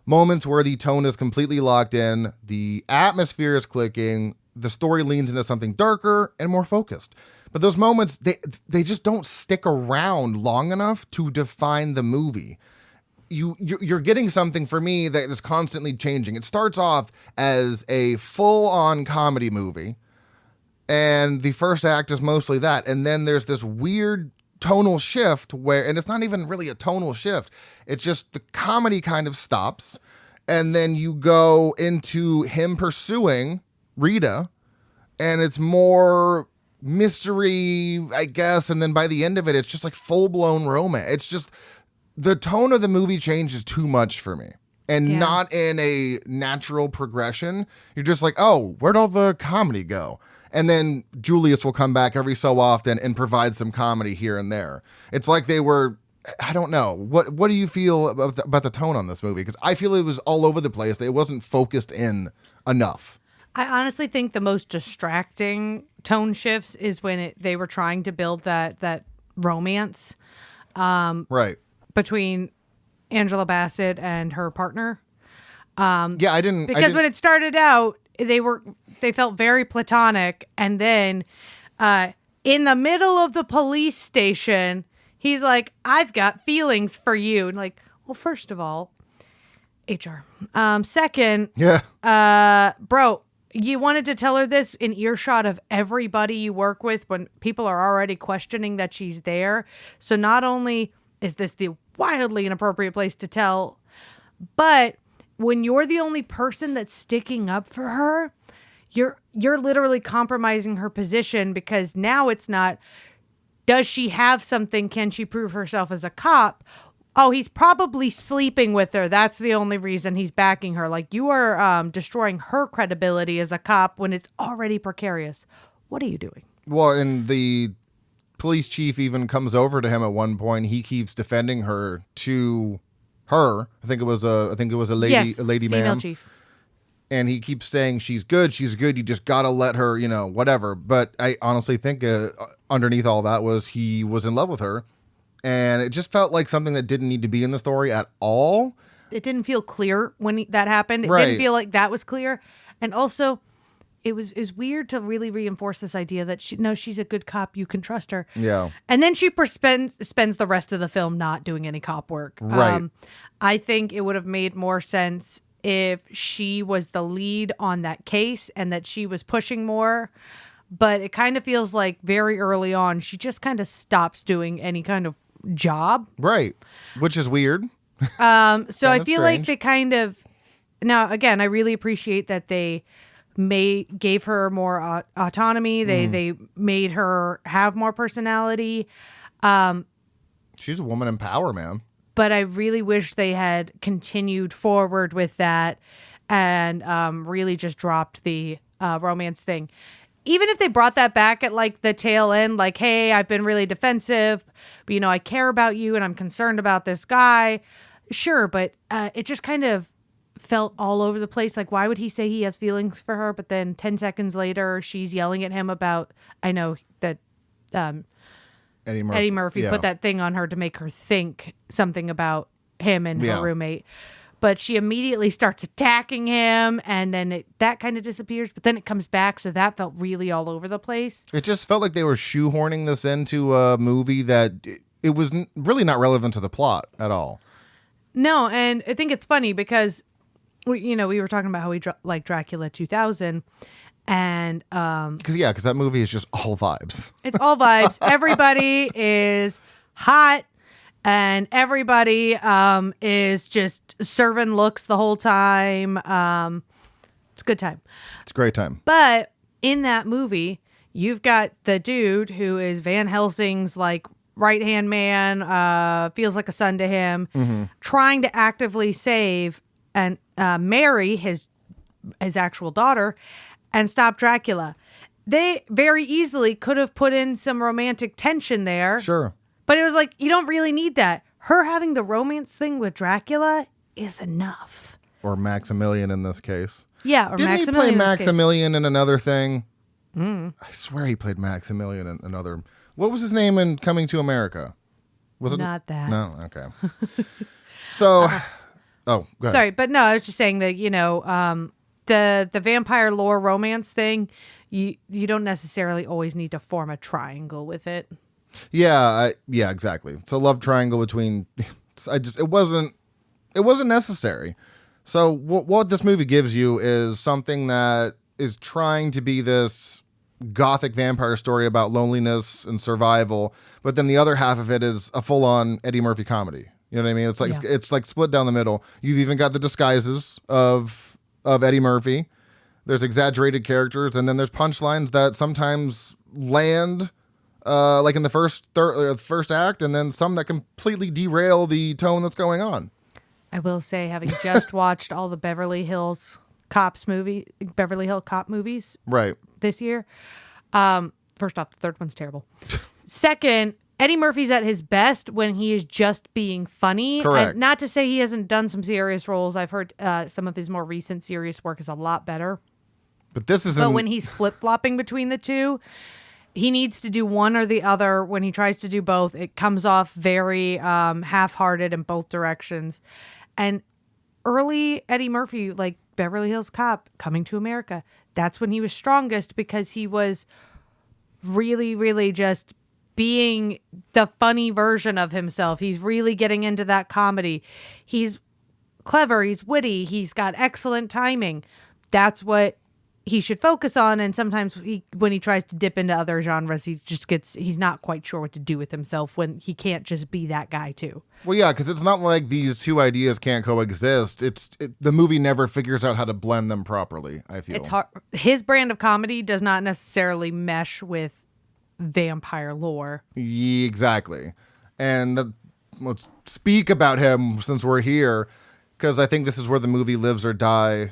Moments where the tone is completely locked in, the atmosphere is clicking, the story leans into something darker and more focused. But those moments, they just don't stick around long enough to define the movie. You're getting something for me that is constantly changing. It starts off as a full-on comedy movie, and the first act is mostly that. And then there's this weird tonal shift and it's not even really a tonal shift. It's just the comedy kind of stops. And then you go into him pursuing Rita, and it's more mystery, I guess. And then by the end of it, it's just like full-blown romance. It's just the tone of the movie changes too much for me. And not in a natural progression. You're just like, oh, where'd all the comedy go? And then Julius will come back every so often and provide some comedy here and there. It's like they were, I don't know. What do you feel about the tone on this movie? Because I feel it was all over the place. It wasn't focused in enough. I honestly think the most distracting tone shifts is when they were trying to build that romance. Right. Between Angela Bassett and her partner. I didn't. When it started out, they felt very platonic, and then in the middle of the police station, he's like, "I've got feelings for you," and like, well, first of all, HR. Second, bro, you wanted to tell her this in earshot of everybody you work with when people are already questioning that she's there. So not only is this the wildly inappropriate place to tell, but when you're the only person that's sticking up for her, you're literally compromising her position, because now it's not, does she have something? Can she prove herself as a cop? Oh, he's probably sleeping with her. That's the only reason he's backing her. Like, you are destroying her credibility as a cop when it's already precarious. What are you doing? Well, and the police chief even comes over to him at one point. He keeps defending her to her. I think it was a lady, yes, a lady female ma'am. Chief. And he keeps saying she's good. You just gotta let her, whatever. But I honestly think underneath all that was he was in love with her, and it just felt like something that didn't need to be in the story at all. It didn't feel clear when that happened. It didn't feel like that was clear, and also it was weird to really reinforce this idea that she's a good cop. You can trust her. Yeah. And then she spends the rest of the film not doing any cop work. Right. I think it would have made more sense if she was the lead on that case and that she was pushing more. But it kind of feels like very early on, she just kind of stops doing any kind of job. Right. Which is weird. So I feel like they kind of now again, I really appreciate that they gave her more autonomy. They made her have more personality. She's a woman in power, man. But I really wish they had continued forward with that and really just dropped the romance thing. Even if they brought that back at like the tail end, like, hey, I've been really defensive, but you know, I care about you and I'm concerned about this guy. Sure, but it just kind of felt all over the place. Like, why would he say he has feelings for her? But then 10 seconds later, she's yelling at him about, I know that Eddie Murphy put that thing on her to make her think something about him and her roommate. But she immediately starts attacking him, and then that kind of disappears. But then it comes back, so that felt really all over the place. It just felt like they were shoehorning this into a movie that it was really not relevant to the plot at all. No, and I think it's funny because, we were talking about how we like Dracula 2000. And because that movie is just all vibes. It's all vibes. Everybody is hot, and everybody is just serving looks the whole time. It's a good time. It's a great time. But in that movie, you've got the dude who is Van Helsing's like right-hand man, feels like a son to him, trying to actively save and marry his actual daughter and stop Dracula. They very easily could have put in some romantic tension there. Sure. But it was like, you don't really need that. Her having the romance thing with Dracula is enough. Or Maximilian in this case. Yeah, or Didn't Maximilian. he play Maximilian in another thing? I swear he played Maximilian in another. What was his name in Coming to America? Was it not that? No, okay. So, go ahead. Sorry, but no, I was just saying that, the vampire lore romance thing, you don't necessarily always need to form a triangle with it. Yeah, exactly. It's a love triangle between. It wasn't necessary. So what this movie gives you is something that is trying to be this gothic vampire story about loneliness and survival, but then the other half of it is a full-on Eddie Murphy comedy. You know what I mean? It's like it's like split down the middle. You've even got the disguises of Eddie Murphy. There's exaggerated characters, and then there's punchlines that sometimes land like in the first act, and then some that completely derail the tone that's going on. I will say, having just watched all the Beverly Hill Cop movies right this year, first off, the third one's terrible. Second, Eddie Murphy's at his best when he is just being funny. Correct. Not to say he hasn't done some serious roles. I've heard some of his more recent serious work is a lot better. But this isn't. But when he's flip-flopping between the two, he needs to do one or the other. When he tries to do both, it comes off very half-hearted in both directions. And early Eddie Murphy, like Beverly Hills Cop, Coming to America, that's when he was strongest because he was really, really just being the funny version of himself. He's really getting into that comedy. He's clever. He's witty. He's got excellent timing. That's what he should focus on. And sometimes when he tries to dip into other genres, he's not quite sure what to do with himself when he can't just be that guy too. Well, yeah, because it's not like these two ideas can't coexist. The movie never figures out how to blend them properly, I feel. It's hard. His brand of comedy does not necessarily mesh with vampire lore. Yeah, exactly. And let's speak about him since we're here, because I think this is where the movie lives or dies.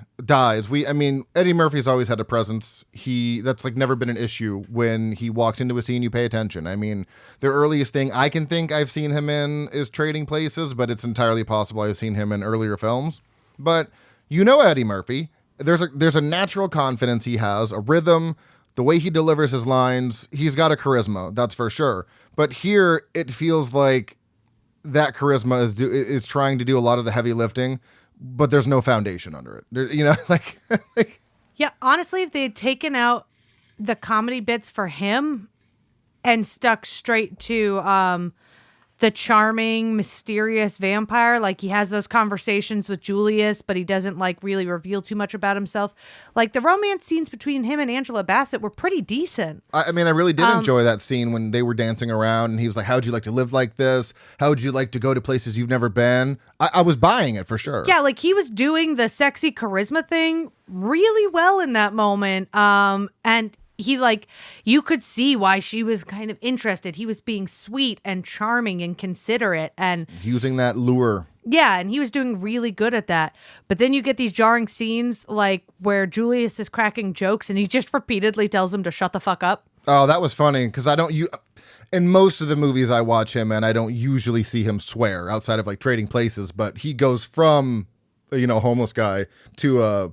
Eddie Murphy's always had a presence. That's like never been an issue. When he walks into a scene, you pay attention. I mean, the earliest thing I can think I've seen him in is Trading Places, but it's entirely possible I've seen him in earlier films. But Eddie Murphy, there's a natural confidence he has, a rhythm, the way he delivers his lines. He's got a charisma, that's for sure. But here, it feels like that charisma is trying to do a lot of the heavy lifting, but there's no foundation under it. Yeah, honestly, if they had taken out the comedy bits for him and stuck straight to the charming, mysterious vampire. Like, he has those conversations with Julius, but he doesn't, like, really reveal too much about himself. Like, the romance scenes between him and Angela Bassett were pretty decent. I mean, I really did enjoy that scene when they were dancing around and he was like, how'd you like to live like this? How would you like to go to places you've never been? I was buying it for sure. Yeah, like, he was doing the sexy charisma thing really well in that moment. And he, like, you could see why she was kind of interested. He was being sweet and charming and considerate and using that lure. Yeah, and he was doing really good at that. But then you get these jarring scenes like where Julius is cracking jokes and he just repeatedly tells him to shut the fuck up. Oh, that was funny because in most of the movies I watch him and I don't usually see him swear outside of like Trading Places, but he goes from, homeless guy to a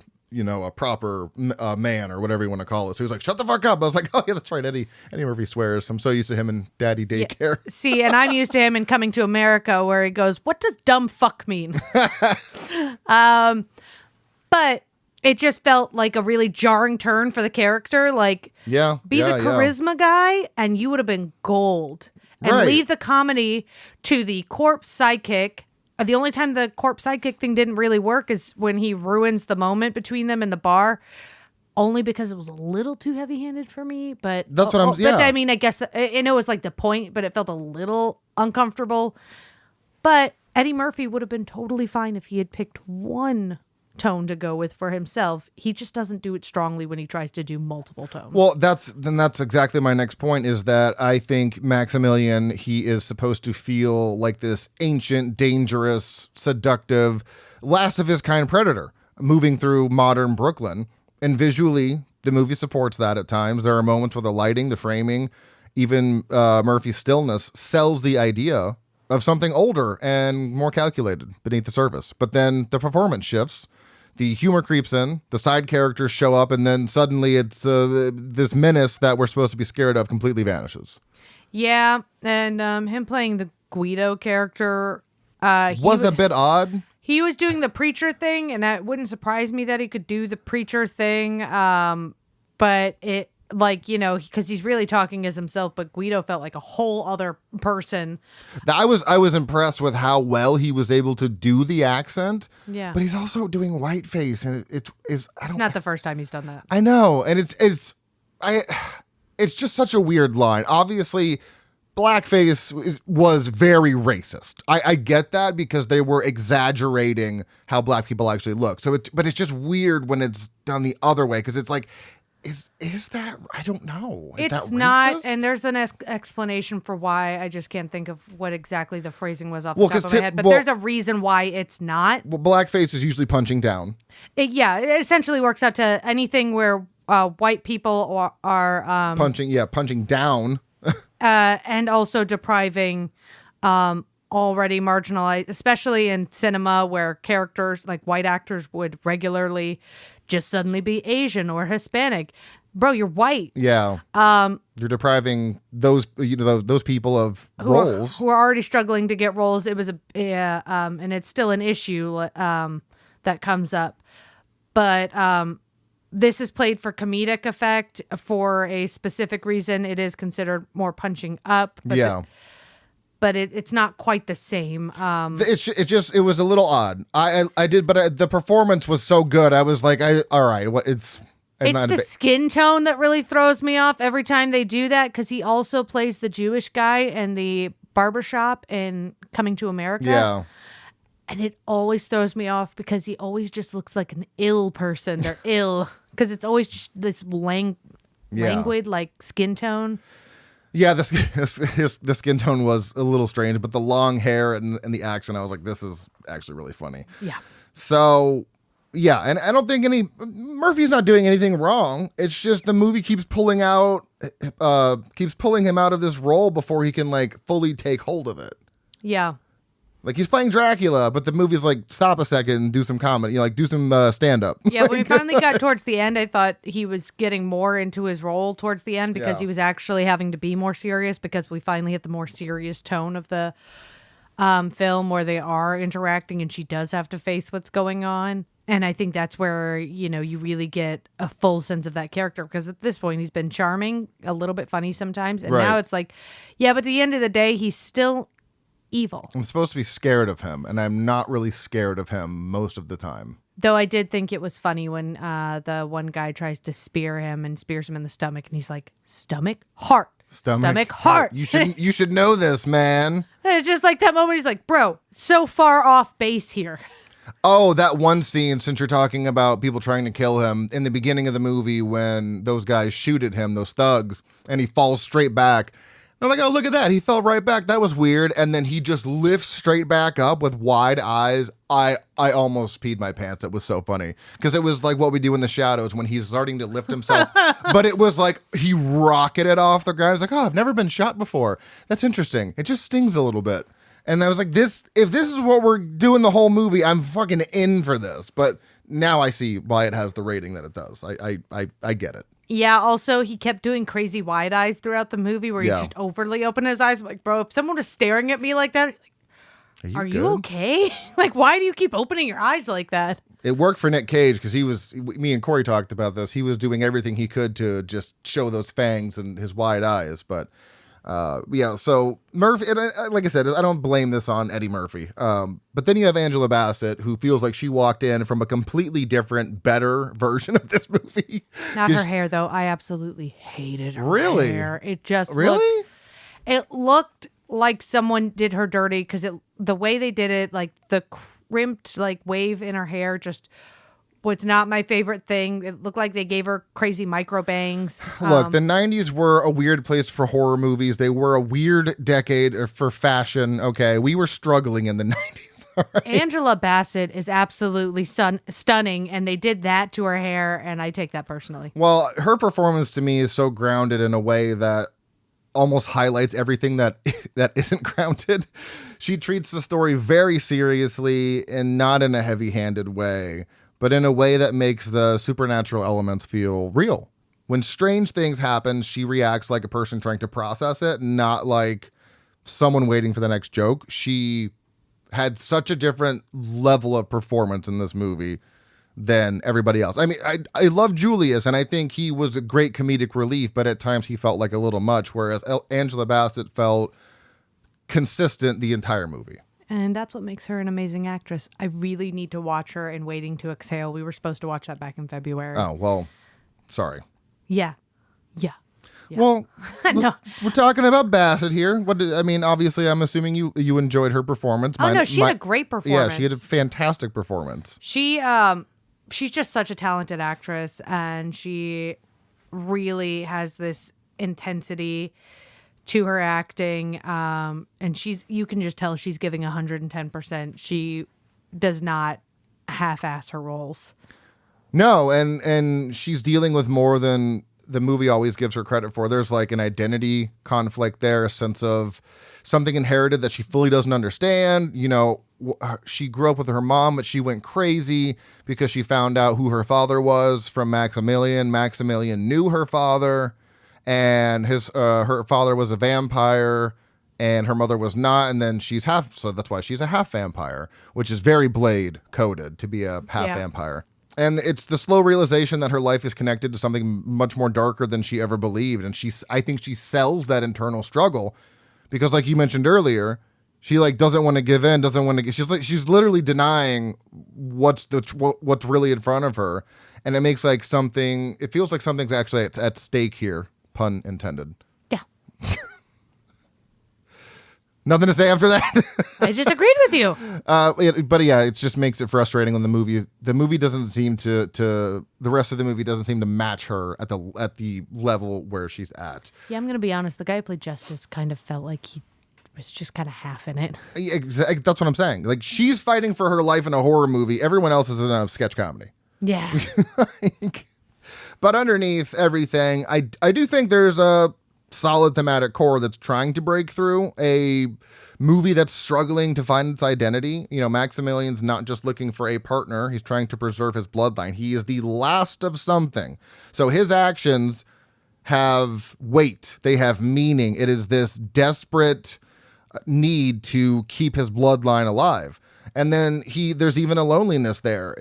proper man or whatever you want to call it. So he was like, shut the fuck up. I was like, oh yeah, that's right. Eddie Murphy swears. I'm so used to him in Daddy Daycare. Yeah. See, and I'm used to him in Coming to America where he goes, what does dumb fuck mean? But it just felt like a really jarring turn for the character. Like, be the charisma guy and you would have been gold. And leave the comedy to the corpse sidekick. The only time the corpse sidekick thing didn't really work is when he ruins the moment between them in the bar, only because it was a little too heavy-handed for me. But that's what But I mean, I guess I know it was like the point, but it felt a little uncomfortable. But Eddie Murphy would have been totally fine if he had picked one tone to go with for himself. He just doesn't do it strongly when he tries to do multiple tones. Well, that's exactly my next point is that I think Maximilian, he is supposed to feel like this ancient, dangerous, seductive, last of his kind predator moving through modern Brooklyn. And visually, the movie supports that at times. There are moments where the lighting, the framing, even Murphy's stillness sells the idea of something older and more calculated beneath the surface. But then the performance shifts. The humor creeps in, the side characters show up, and then suddenly it's this menace that we're supposed to be scared of completely vanishes. Yeah, and him playing the Guido character was a bit odd. He was doing the preacher thing, and it wouldn't surprise me that he could do the preacher thing, but it, because he's really talking as himself, but Guido felt like a whole other person. I was impressed with how well he was able to do the accent. Yeah, but he's also doing whiteface, and it's not the first time he's done that. I know, and it's just such a weird line. Obviously, blackface was very racist. I get that because they were exaggerating how black people actually look. But it's just weird when it's done the other way because it's like. Is that, I don't know. Is it's that not, and there's an explanation for why. I just can't think of what exactly the phrasing was off the top of my head. But there's a reason why it's not. Well, blackface is usually punching down. It essentially works out to anything where white people are punching down, and also depriving already marginalized, especially in cinema where characters like white actors would regularly just suddenly be Asian or Hispanic. Bro, you're white. Yeah. You're depriving those people of roles who are already struggling to get roles. It was and it's still an issue that comes up. But this is played for comedic effect for a specific reason. It is considered more punching up. But but it's not quite the same. It was a little odd. But the performance was so good. I was like, all right, what it's the skin tone that really throws me off every time they do that. Because he also plays the Jewish guy in the barbershop in Coming to America. Yeah. And it always throws me off because he always just looks like an ill person. They're ill because it's always just this languid like skin tone. Yeah, the skin tone was a little strange, but the long hair and the accent, I was like, this is actually really funny. Yeah. So, yeah, and I don't think Murphy's not doing anything wrong. It's just the movie keeps pulling him out of this role before he can like fully take hold of it. Yeah. Like he's playing Dracula, but the movie's like, stop a second and do some comedy, do some stand up. Yeah, when we finally got towards the end, I thought he was getting more into his role towards the end because he was actually having to be more serious because we finally hit the more serious tone of the film where they are interacting and she does have to face what's going on. And I think that's where, you really get a full sense of that character because at this point he's been charming, a little bit funny sometimes. And now it's like, yeah, but at the end of the day, he's still evil. I'm supposed to be scared of him, and I'm not really scared of him most of the time. Though I did think it was funny when the one guy tries to spear him and spears him in the stomach, and he's like, stomach, heart. Stomach, heart. You should know this, man. And it's just like that moment. He's like, bro, so far off base here. Oh, that one scene, since you're talking about people trying to kill him, in the beginning of the movie when those guys shoot at him, those thugs, and he falls straight back. I'm like, oh, look at that. He fell right back. That was weird. And then he just lifts straight back up with wide eyes. I almost peed my pants. It was so funny. Because it was like what we do in the shadows when he's starting to lift himself. But it was like he rocketed off the ground. I was like, oh, I've never been shot before. That's interesting. It just stings a little bit. And I was like, if this is what we're doing the whole movie, I'm fucking in for this. But now I see why it has the rating that it does. I get it. Yeah, also, he kept doing crazy wide eyes throughout the movie where he just overly opened his eyes. I'm like, bro, if someone was staring at me like that, like, are you okay? Like, why do you keep opening your eyes like that? It worked for Nick Cage because me and Corey talked about this. He was doing everything he could to just show those fangs and his wide eyes. But so Murphy, and like I said, I don't blame this on Eddie Murphy. But then you have Angela Bassett, who feels like she walked in from a completely different, better version of this movie. Not her hair, though. I absolutely hated her hair. It just looked like someone did her dirty because the way they did it, like the crimped like wave in her hair, just was not my favorite thing. It looked like they gave her crazy micro bangs. Look, the 90s were a weird place for horror movies. They were a weird decade for fashion. Okay, we were struggling in the 90s. Right. Angela Bassett is absolutely stunning, and they did that to her hair, and I take that personally. Well, her performance to me is so grounded in a way that almost highlights everything that isn't grounded. She treats the story very seriously and not in a heavy-handed way, but in a way that makes the supernatural elements feel real. When strange things happen, she reacts like a person trying to process it, not like someone waiting for the next joke. She had such a different level of performance in this movie than everybody else. I mean, I love Julius, and I think he was a great comedic relief, but at times he felt like a little much, whereas Angela Bassett felt consistent the entire movie. And that's what makes her an amazing actress. I really need to watch her in Waiting to Exhale. We were supposed to watch that back in February. Oh, well, sorry. Yeah. Well, No. We're talking about Bassett here. Obviously, I'm assuming you enjoyed her performance. She had a great performance. Yeah, she had a fantastic performance. She's just such a talented actress, and she really has this intensity to her acting. And you can just tell she's giving 110%. She does not half-ass her roles. No, and she's dealing with more than the movie always gives her credit for. There's like an identity conflict there, a sense of something inherited that she fully doesn't understand. You know, she grew up with her mom, but she went crazy because she found out who her father was from Maximilian. Maximilian knew her father, and her father was a vampire, and her mother was not, and then she's half, so that's why she's a half vampire, which is very Blade coded to be a half vampire. And it's the slow realization that her life is connected to something much more darker than she ever believed. And I think she sells that internal struggle because, like you mentioned earlier, she like doesn't want to give in, she's literally denying what's really in front of her. And it feels like something's actually at stake here, pun intended. Yeah. Nothing to say after that. I just agreed with you. But yeah, it just makes it frustrating when the movie doesn't seem the rest of the movie doesn't seem to match her at the level where she's at. Yeah, I'm going to be honest. The guy who played Justice kind of felt like he was just kind of half in it. That's what I'm saying. Like, she's fighting for her life in a horror movie. Everyone else is in a sketch comedy. Yeah. But underneath everything, I do think there's a solid thematic core that's trying to break through, a movie that's struggling to find its identity. You know, Maximilian's not just looking for a partner, he's trying to preserve his bloodline. He is the last of something. So his actions have weight, they have meaning. It is this desperate need to keep his bloodline alive. And then there's even a loneliness there,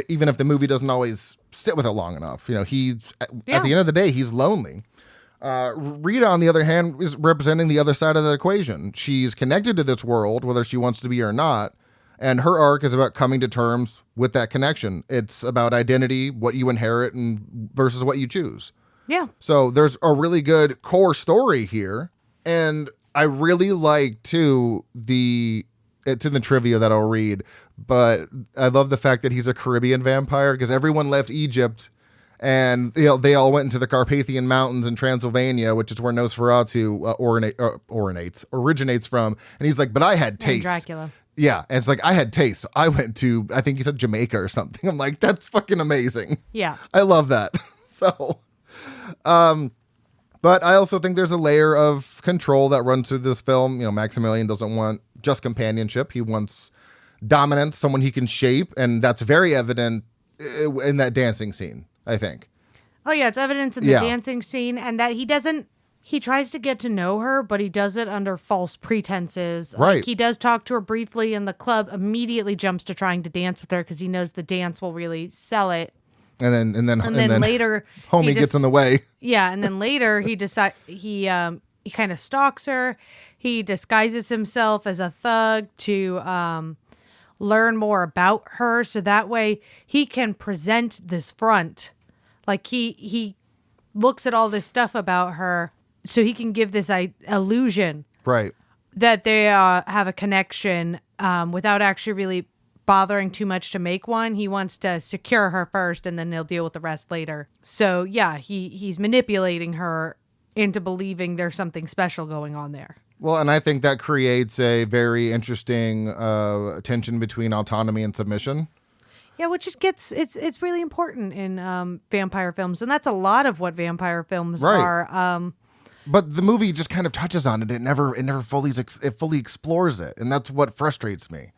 even if the movie doesn't always sit with it long enough. You know, at the end of the day, he's lonely. Rita, on the other hand, is representing the other side of the equation. She's connected to this world, whether she wants to be or not. And her arc is about coming to terms with that connection. It's about identity, what you inherit, and versus what you choose. Yeah. So there's a really good core story here. And I really like, too, it's in the trivia that I'll read, but I love the fact that he's a Caribbean vampire because everyone left Egypt and they all went into the Carpathian Mountains in Transylvania, which is where Nosferatu originates from. And he's like, but I had taste. And Dracula. Yeah, and it's like, I had taste. So I went to, I think he said Jamaica or something. I'm like, that's fucking amazing. Yeah. I love that. So, but I also think there's a layer of control that runs through this film. Maximilian doesn't want just companionship. He wants dominance, someone he can shape. And that's very evident in that dancing scene, I think. Oh, yeah, it's evidence in the dancing scene. And that he tries to get to know her, but he does it under false pretenses. Right. Like, he does talk to her briefly in the club, immediately jumps to trying to dance with her because he knows the dance will really sell it. And then later, homie gets in the way. Yeah, and then later he kind of stalks her. He disguises himself as a thug to learn more about her, so that way he can present this front. Like he looks at all this stuff about her, so he can give this illusion, right, that they have a connection without actually really bothering too much to make one. He wants to secure her first, and then he'll deal with the rest later. So yeah, he's manipulating her into believing there's something special going on there. Well, and I think that creates a very interesting tension between autonomy and submission. Yeah, which it's really important in vampire films, and that's a lot of what vampire films are. But the movie just kind of touches on it. It never fully explores it, and that's what frustrates me.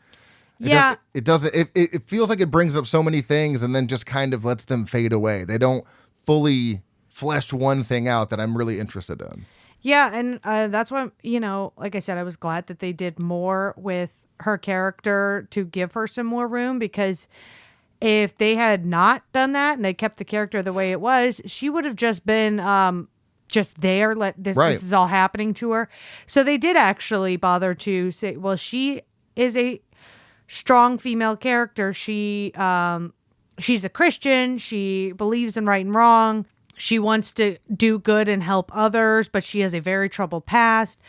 It feels like it brings up so many things and then just kind of lets them fade away. They don't fully flesh one thing out that I'm really interested in. Yeah, and that's why, like I said, I was glad that they did more with her character to give her some more room, because if they had not done that and they kept the character the way it was, she would have just been just there. This is all happening to her. So they did actually bother to say, well, she is a strong female character. She's a Christian. She believes in right and wrong. She wants to do good and help others, but she has a very troubled past.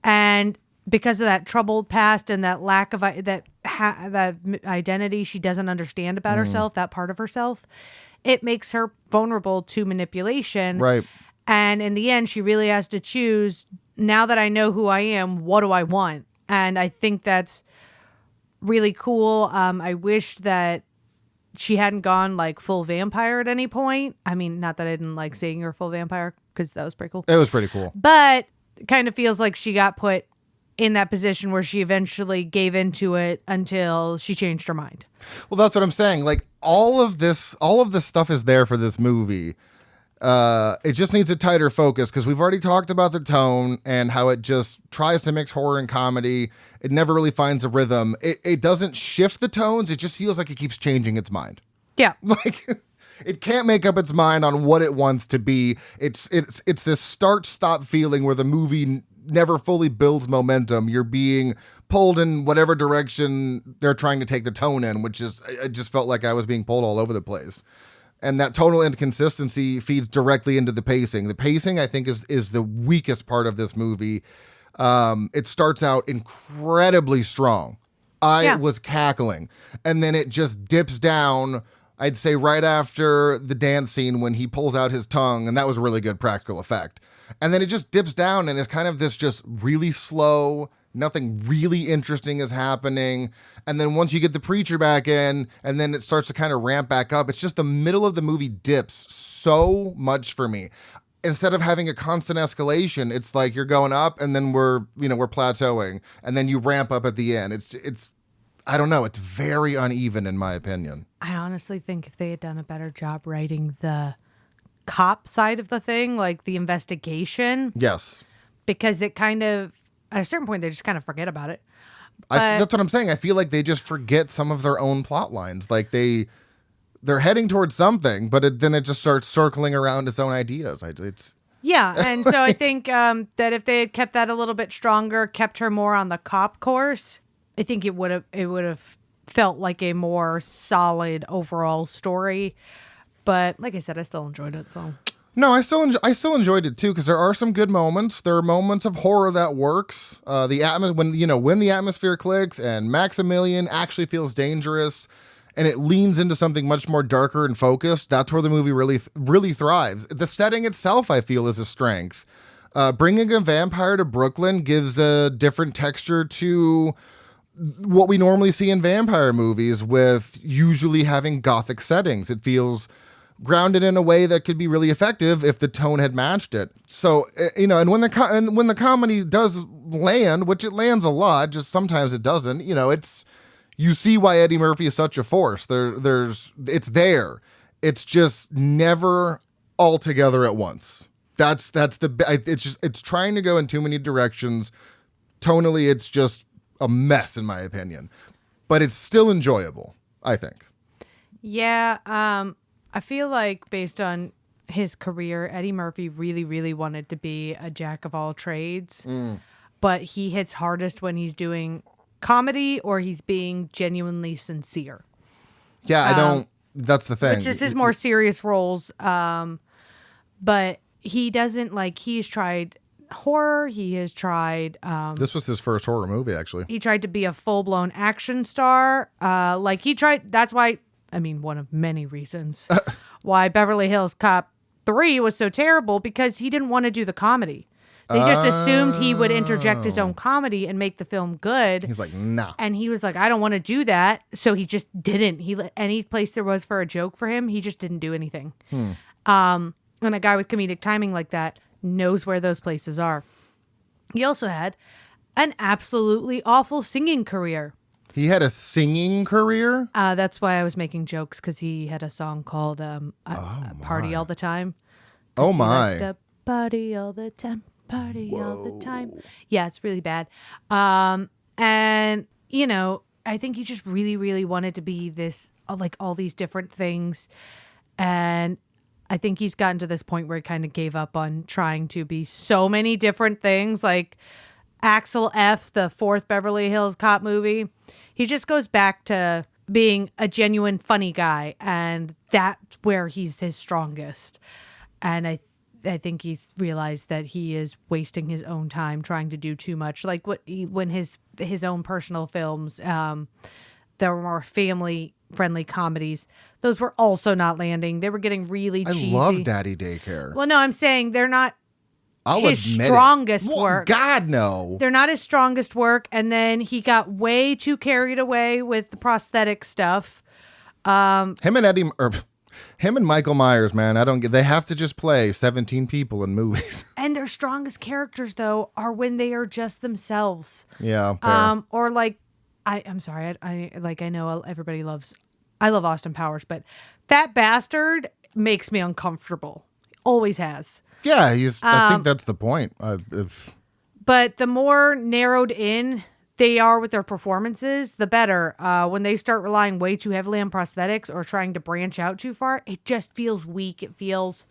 And because of that troubled past and that lack of that identity she doesn't understand about herself, that part of herself, it makes her vulnerable to manipulation. Right. And in the end, she really has to choose, now that I know who I am, what do I want? And I think that's really cool. I wish that she hadn't gone like full vampire at any point. I mean, not that I didn't like seeing her full vampire, because that was pretty cool. It was pretty cool. But it kind of feels like she got put in that position where she eventually gave into it until she changed her mind. Well, that's what I'm saying. Like, all of this stuff is there for this movie. It just needs a tighter focus, because we've already talked about the tone and how it just tries to mix horror and comedy. It never really finds a rhythm. It doesn't shift the tones. It just feels like it keeps changing its mind. Yeah. Like, it can't make up its mind on what it wants to be. It's this start-stop feeling where the movie never fully builds momentum. You're being pulled in whatever direction they're trying to take the tone in, which is, I just felt like I was being pulled all over the place. And that tonal inconsistency feeds directly into the pacing. The pacing, I think, is the weakest part of this movie. It starts out incredibly strong. I was cackling. And then it just dips down, I'd say right after the dance scene when he pulls out his tongue. And that was a really good practical effect. And then it just dips down and it's kind of this just really slow, nothing really interesting is happening. And then once you get the preacher back in, and then it starts to kind of ramp back up, it's just the middle of the movie dips so much for me. Instead of having a constant escalation, it's like you're going up and then we're plateauing, and then you ramp up at the end. It's I don't know, it's very uneven in my opinion. I honestly think if they had done a better job writing the cop side of the thing, like the investigation. Yes. Because it kind of, at a certain point, they just kind of forget about it. That's what I'm saying. I feel like they just forget some of their own plot lines. Like they're heading towards something, but then it just starts circling around its own ideas. Yeah, and so I think that if they had kept that a little bit stronger, kept her more on the cop course, I think it would have felt like a more solid overall story. But like I said, I still enjoyed it. So no, I still enjoyed it too because there are some good moments. There are moments of horror that works. When the atmosphere clicks and Maximilian actually feels dangerous, and it leans into something much more darker and focused. That's where the movie really thrives. The setting itself, I feel, is a strength. Bringing a vampire to Brooklyn gives a different texture to what we normally see in vampire movies, with usually having gothic settings. It feels grounded in a way that could be really effective if the tone had matched it. So, and when the comedy does land, which it lands a lot, just sometimes it doesn't, you see why Eddie Murphy is such a force. It's there. It's just never all together at once. It's trying to go in too many directions. Tonally, it's just a mess in my opinion, but it's still enjoyable, I think. Yeah. I feel like based on his career, Eddie Murphy really, really wanted to be a jack of all trades, but he hits hardest when he's doing comedy or he's being genuinely sincere. Yeah, that's the thing. Which is his more serious roles. But he doesn't he's tried horror. He has tried. This was his first horror movie, actually. He tried to be a full-blown action star. That's why, one of many reasons why Beverly Hills Cop 3 was so terrible, because he didn't want to do the comedy. They just assumed he would interject his own comedy and make the film good. He's like, nah. And he was like, I don't want to do that. So he just didn't. Any place there was for a joke for him, he just didn't do anything. And a guy with comedic timing like that knows where those places are. He also had an absolutely awful singing career. He had a singing career? That's why I was making jokes, because he had a song called Party All the Time. Oh, He my. likes to party all the time. Party all the time. Yeah, it's really bad. And, I think he just really, really wanted to be this, all these different things. And I think he's gotten to this point where he kind of gave up on trying to be so many different things. Like Axel F., the fourth Beverly Hills Cop movie. He just goes back to being a genuine funny guy. And that's where he's his strongest. And I think he's realized that he is wasting his own time trying to do too much. Like when his own personal films, there were more family-friendly comedies. Those were also not landing. They were getting really cheesy. I love Daddy Daycare. Well, no, I'm saying they're not his strongest work. God, no. They're not his strongest work. And then he got way too carried away with the prosthetic stuff. Him and Michael Myers, man, they have to just play 17 people in movies. And their strongest characters, though, are when they are just themselves. Yeah. Fair. Or I'm sorry. I know everybody I love Austin Powers, but that bastard makes me uncomfortable. Always has. Yeah. I think that's the point. But the more narrowed in they are with their performances, the better. When they start relying way too heavily on prosthetics or trying to branch out too far, it just feels weak. It feels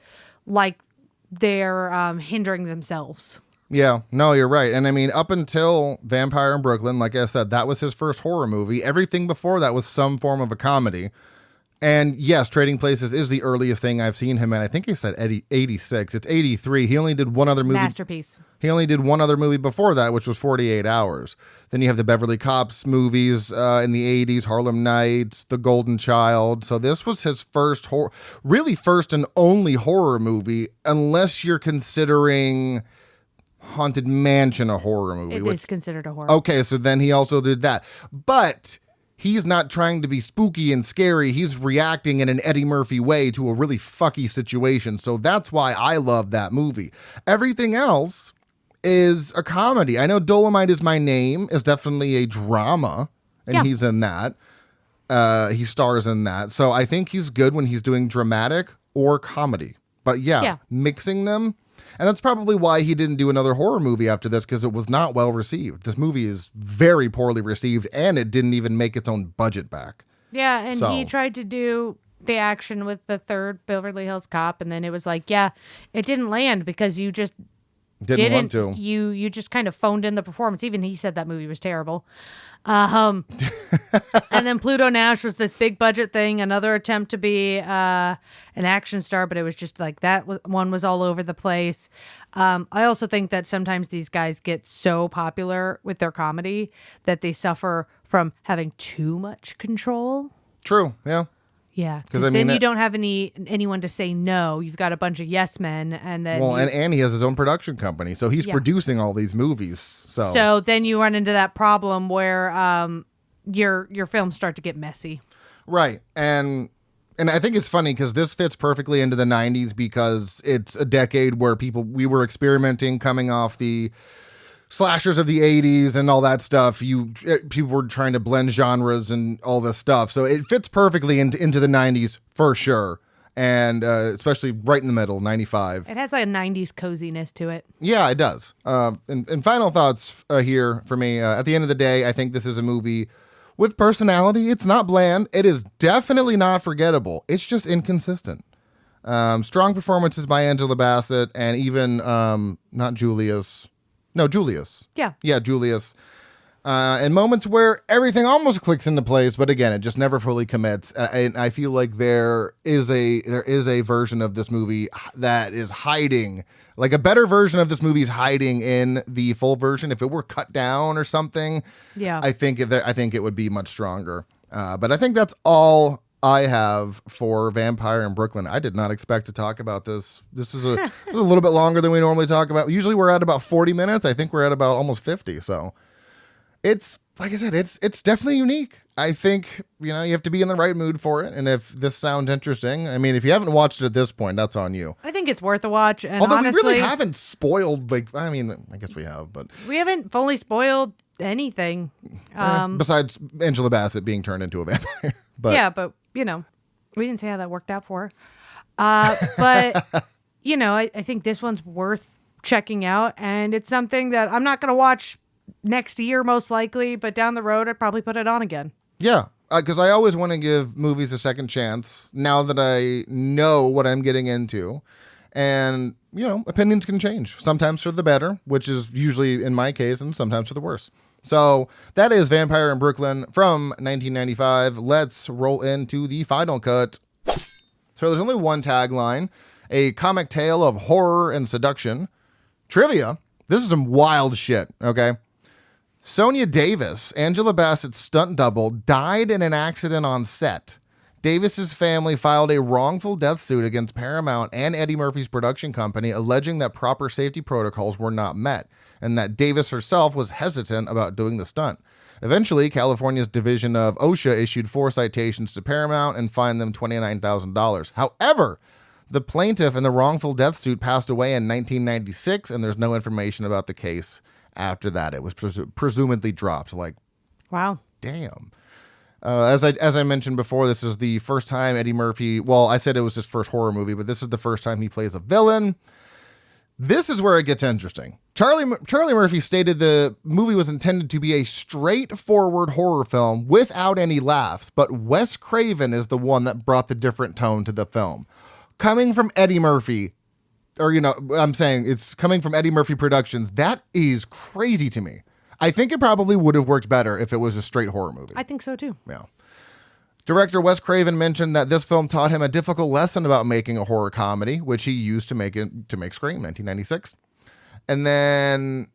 like they're hindering themselves. Yeah, no, you're right. And up until Vampireinbrooklyn, like I said, that was his first horror movie. Everything before that was some form of a comedy. And yes, Trading Places is the earliest thing I've seen him in. I think he said 86. It's 83. He only did one other movie. Masterpiece. He only did one other movie before that, which was 48 Hours. Then you have the Beverly Cops movies in the 80s, Harlem Nights, The Golden Child. So this was his first first and only horror movie, unless you're considering Haunted Mansion a horror movie. It is considered a horror. Okay, so then he also did that. But he's not trying to be spooky and scary. He's reacting in an Eddie Murphy way to a really fucky situation. So that's why I love that movie. Everything else is a comedy. I know Dolomite Is My Name is definitely a drama, and he's in that. He stars in that. So I think he's good when he's doing dramatic or comedy. But mixing them. And that's probably why he didn't do another horror movie after this, because it was not well received. This movie is very poorly received, and it didn't even make its own budget back. Yeah, and he tried to do the action with the third Beverly Hills Cop, and then it was like, yeah, it didn't land because you just Didn't want to. You just kind of phoned in the performance. Even he said that movie was terrible. And then Pluto Nash was this big budget thing, another attempt to be an action star, but it was just like one was all over the place. I also think that sometimes these guys get so popular with their comedy that they suffer from having too much control. True. Yeah. Yeah, because then you don't have anyone to say no. You've got a bunch of yes men, and then and he has his own production company, so he's producing all these movies. So then you run into that problem where your films start to get messy, right? And I think it's funny because this fits perfectly into the '90s because it's a decade where we were experimenting, coming off the slashers of the 80s and all that stuff. People were trying to blend genres and all this stuff. So it fits perfectly into the 90s for sure. And especially right in the middle, 95. It has like a 90s coziness to it. Yeah, it does. And final thoughts here for me. At the end of the day, I think this is a movie with personality. It's not bland. It is definitely not forgettable. It's just inconsistent. Strong performances by Angela Bassett and even not Julius. No, Julius. Yeah, Julius. And moments where everything almost clicks into place, but again, it just never fully commits. And I feel like there is a version of this movie that is hiding, like a better version of this movie is hiding in the full version. If it were cut down or something, I think it would be much stronger. But I think that's all I have for Vampire in Brooklyn. I did not expect to talk about this. This is a little bit longer than we normally talk about. Usually we're at about 40 minutes. I think we're at about almost 50. So it's, like I said, it's definitely unique. I think, you have to be in the right mood for it. And if this sounds interesting, I mean, if you haven't watched it at this point, that's on you. I think it's worth a watch. And although honestly, we really haven't spoiled, I guess we have, but we haven't fully spoiled anything. Besides Angela Bassett being turned into a vampire. But yeah, but we didn't say how that worked out for her. But I think this one's worth checking out, and it's something that I'm not going to watch next year most likely, but down the road I'd probably put it on again. Yeah, because I always want to give movies a second chance now that I know what I'm getting into. And, opinions can change, sometimes for the better, which is usually in my case, and sometimes for the worse. So that is Vampire in Brooklyn from 1995. Let's roll into the final cut. So there's only one tagline, a comic tale of horror and seduction. Trivia. This is some wild shit, okay? Sonia Davis, Angela Bassett's stunt double, died in an accident on set. Davis's family filed a wrongful death suit against Paramount and Eddie Murphy's production company, alleging that proper safety protocols were not met, and that Davis herself was hesitant about doing the stunt. Eventually, California's division of OSHA issued 4 citations to Paramount and fined them $29,000. However, the plaintiff in the wrongful death suit passed away in 1996, and there's no information about the case after that. It was presumably dropped. Wow. Damn. As I mentioned before, this is the first time Eddie Murphy, well, I said it was his first horror movie, but this is the first time he plays a villain. This is where it gets interesting. Charlie Murphy stated the movie was intended to be a straightforward horror film without any laughs, but Wes Craven is the one that brought the different tone to the film. Coming from Eddie Murphy, I'm saying it's coming from Eddie Murphy Productions, that is crazy to me. I think it probably would have worked better if it was a straight horror movie. I think so too. Yeah. Director Wes Craven mentioned that this film taught him a difficult lesson about making a horror comedy, which he used to make Scream, 1996. And then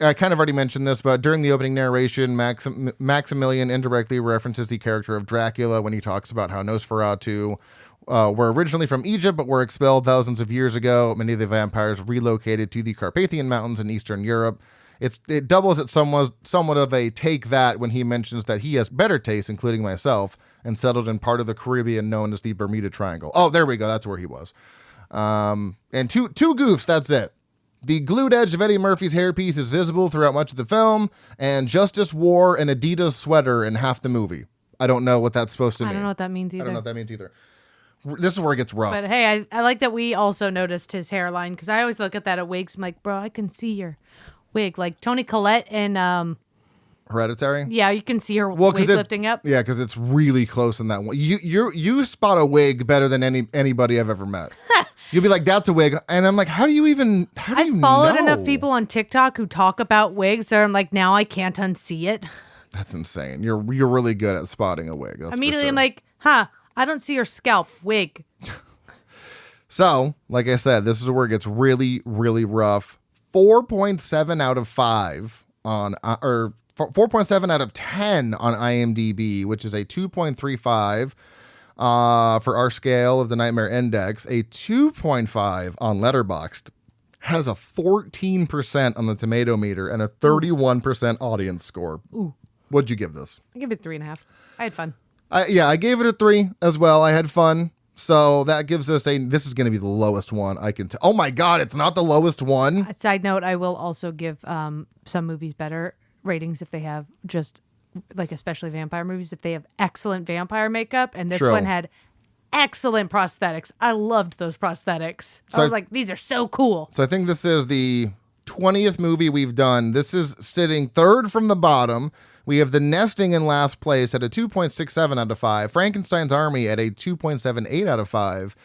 I kind of already mentioned this, but during the opening narration, Maximilian indirectly references the character of Dracula when he talks about how Nosferatu were originally from Egypt, but were expelled thousands of years ago. Many of the vampires relocated to the Carpathian Mountains in Eastern Europe. It doubles as somewhat of a take that when he mentions that he has better taste, including myself, and settled in part of the Caribbean known as the Bermuda Triangle. Oh, there we go. That's where he was. And two goofs, that's it. The glued edge of Eddie Murphy's hairpiece is visible throughout much of the film, and Justice wore an Adidas sweater in half the movie. I don't know what that's supposed to mean. I don't know what that means either. This is where it gets rough. But hey, I like that we also noticed his hairline, because I always look at that at wigs. I'm like, bro, I can see your wig. Like Toni Collette and Hereditary? Yeah, you can see her wig lifting up. Yeah, because it's really close in that one. You spot a wig better than anybody I've ever met. You'll be like, that's a wig. And I'm like, how do you I've followed enough people on TikTok who talk about wigs that I'm like, now I can't unsee it. That's insane. You're really good at spotting a wig. That's immediately for sure. I'm like, I don't see her scalp. Wig. So, like I said, this is where it gets really, really rough. 4.7 out of 5 on, or 4.7 out of 10 on IMDb, which is a 2.35 for our scale of the Nightmare Index, a 2.5 on Letterboxd, has a 14% on the tomato meter, and a 31% audience score. Ooh. What'd you give this? I give it 3.5. I had fun. I gave it a 3 as well. I had fun. So that gives us this is going to be the lowest one I can tell. Oh my God, it's not the lowest one. Side note, I will also give some movies better ratings if they have just, like, especially vampire movies, if they have excellent vampire makeup. And this one had excellent prosthetics. I loved those prosthetics. So I was like, these are so cool. So I think this is the 20th movie we've done. This is sitting third from the bottom. We have The Nesting in last place at a 2.67 out of 5. Frankenstein's Army at a 2.78 out of 5.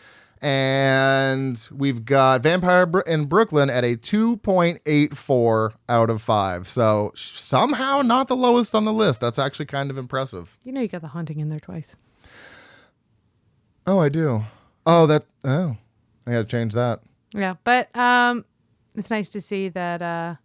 And we've got Vampire in Brooklyn at a 2.84 out of 5. So somehow not the lowest on the list. That's actually kind of impressive. You know you got The Haunting in there twice. Oh, I do. I got to change that. Yeah, but it's nice to see that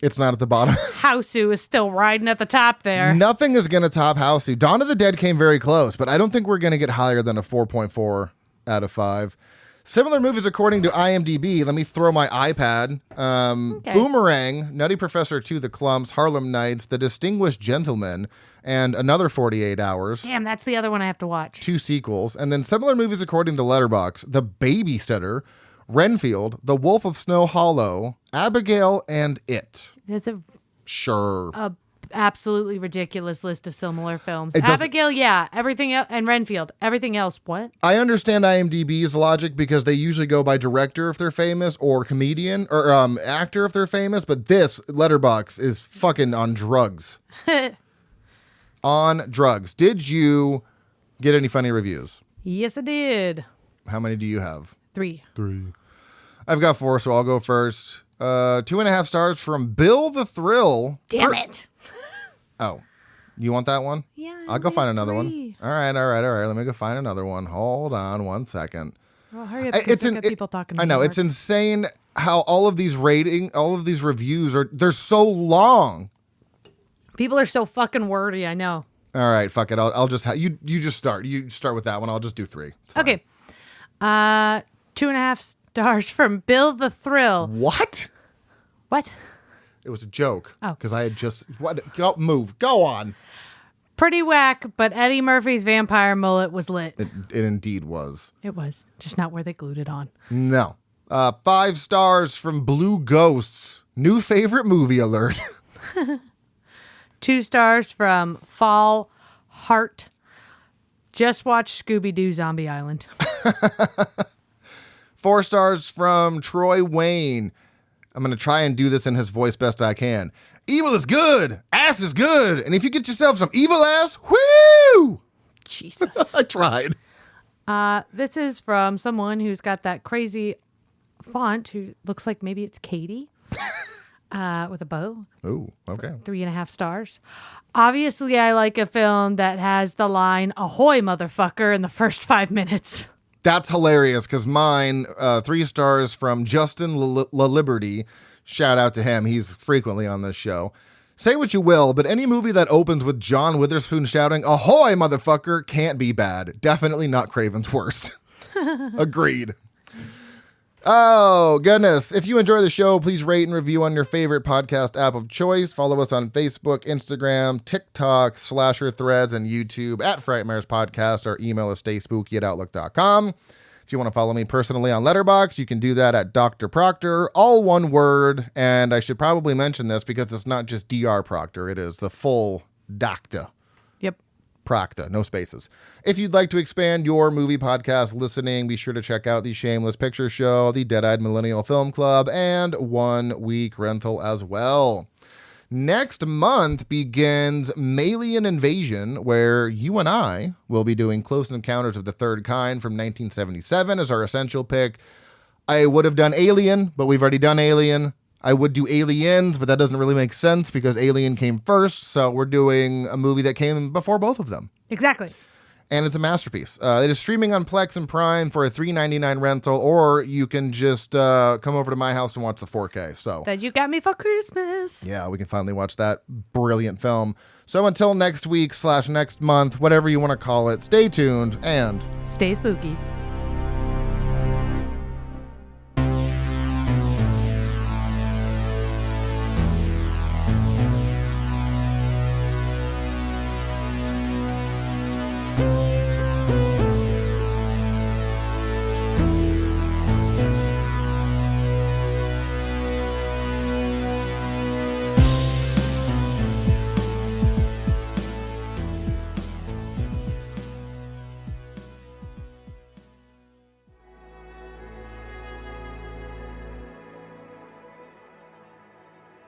it's not at the bottom. Houseu is still riding at the top there. Nothing is going to top Houseu. Dawn of the Dead came very close, but I don't think we're going to get higher than a 4.4 out of 5. Similar movies according to IMDb. Let me throw my iPad. Okay. Boomerang, Nutty Professor 2, The Clumps, Harlem Nights, The Distinguished Gentleman, and Another 48 Hours. Damn, that's the other one I have to watch. 2 sequels. And then similar movies according to Letterboxd. The Babysitter, Renfield, The Wolf of Snow Hollow, Abigail, and It. There's a absolutely ridiculous list of similar films. Abigail, yeah. Everything else, and Renfield. Everything else, what? I understand IMDb's logic because they usually go by director if they're famous, or comedian, or actor if they're famous. But this Letterboxd is fucking on drugs. On drugs. Did you get any funny reviews? Yes, I did. How many do you have? 3. I've got 4, so I'll go first. 2.5 stars from Bill the Thrill. Damn it. Oh, you want that one? Yeah. I'll go find another 3. one. All right. Let me go find another one. Hold on 1 second. Well, hurry up. It's people talking. I know. It's insane how all of these reviews they're so long. People are so fucking wordy. I know. All right. Fuck it. I'll just you just start. You start with that one. I'll just do 3. Okay. 2.5 stars from Bill the Thrill. What? It was a joke. Oh. Because I had just... Go on. Pretty whack, but Eddie Murphy's vampire mullet was lit. It indeed was. It was. Just not where they glued it on. No. 5 stars from Blue Ghosts. New favorite movie alert. 2 stars from Fall Heart. Just watch Scooby-Doo Zombie Island. 4 stars from Troy Wayne. I'm going to try and do this in his voice best I can. Evil is good. Ass is good. And if you get yourself some evil ass, whoo! Jesus. I tried. This is from someone who's got that crazy font who looks like maybe it's Katie with a bow. Ooh, okay. 3.5 stars. Obviously, I like a film that has the line, ahoy, motherfucker, in the first 5 minutes. That's hilarious because mine, 3 stars from Justin LaLiberty. Shout out to him. He's frequently on this show. Say what you will, but any movie that opens with John Witherspoon shouting, ahoy, motherfucker, can't be bad. Definitely not Craven's worst. Agreed. Oh, goodness. If you enjoy the show, please rate and review on your favorite podcast app of choice. Follow us on Facebook, Instagram, TikTok, Slasher Threads, and YouTube at Frightmares Podcast. Our email is stayspooky@outlook.com. If you want to follow me personally on Letterboxd, you can do that at Dr. Proctor, all one word. And I should probably mention this because it's not just Dr. Proctor. It is the full Doctor. Yep. Proctor, no spaces. If you'd like to expand your movie podcast listening, be sure to check out the Shameless Picture Show, the Dead-Eyed Millennial Film Club, and 1 Week Rental as well. Next month begins Alien Invasion, where you and I will be doing Close Encounters of the Third Kind from 1977 as our essential pick. I would have done Alien, but we've already done Alien. I would do Aliens, but that doesn't really make sense because Alien came first, so we're doing a movie that came before both of them. Exactly. And it's a masterpiece. It is streaming on Plex and Prime for a $3.99 rental, or you can just come over to my house and watch the 4K. So That You Got Me for Christmas. yeah, we can finally watch that brilliant film. So until next week / next month, whatever you want to call it, stay tuned and Stay spooky.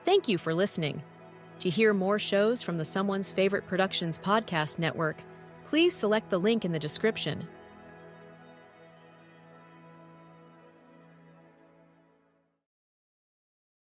Thank you for listening. To hear more shows from the Someone's Favorite Productions podcast network, please select the link in the description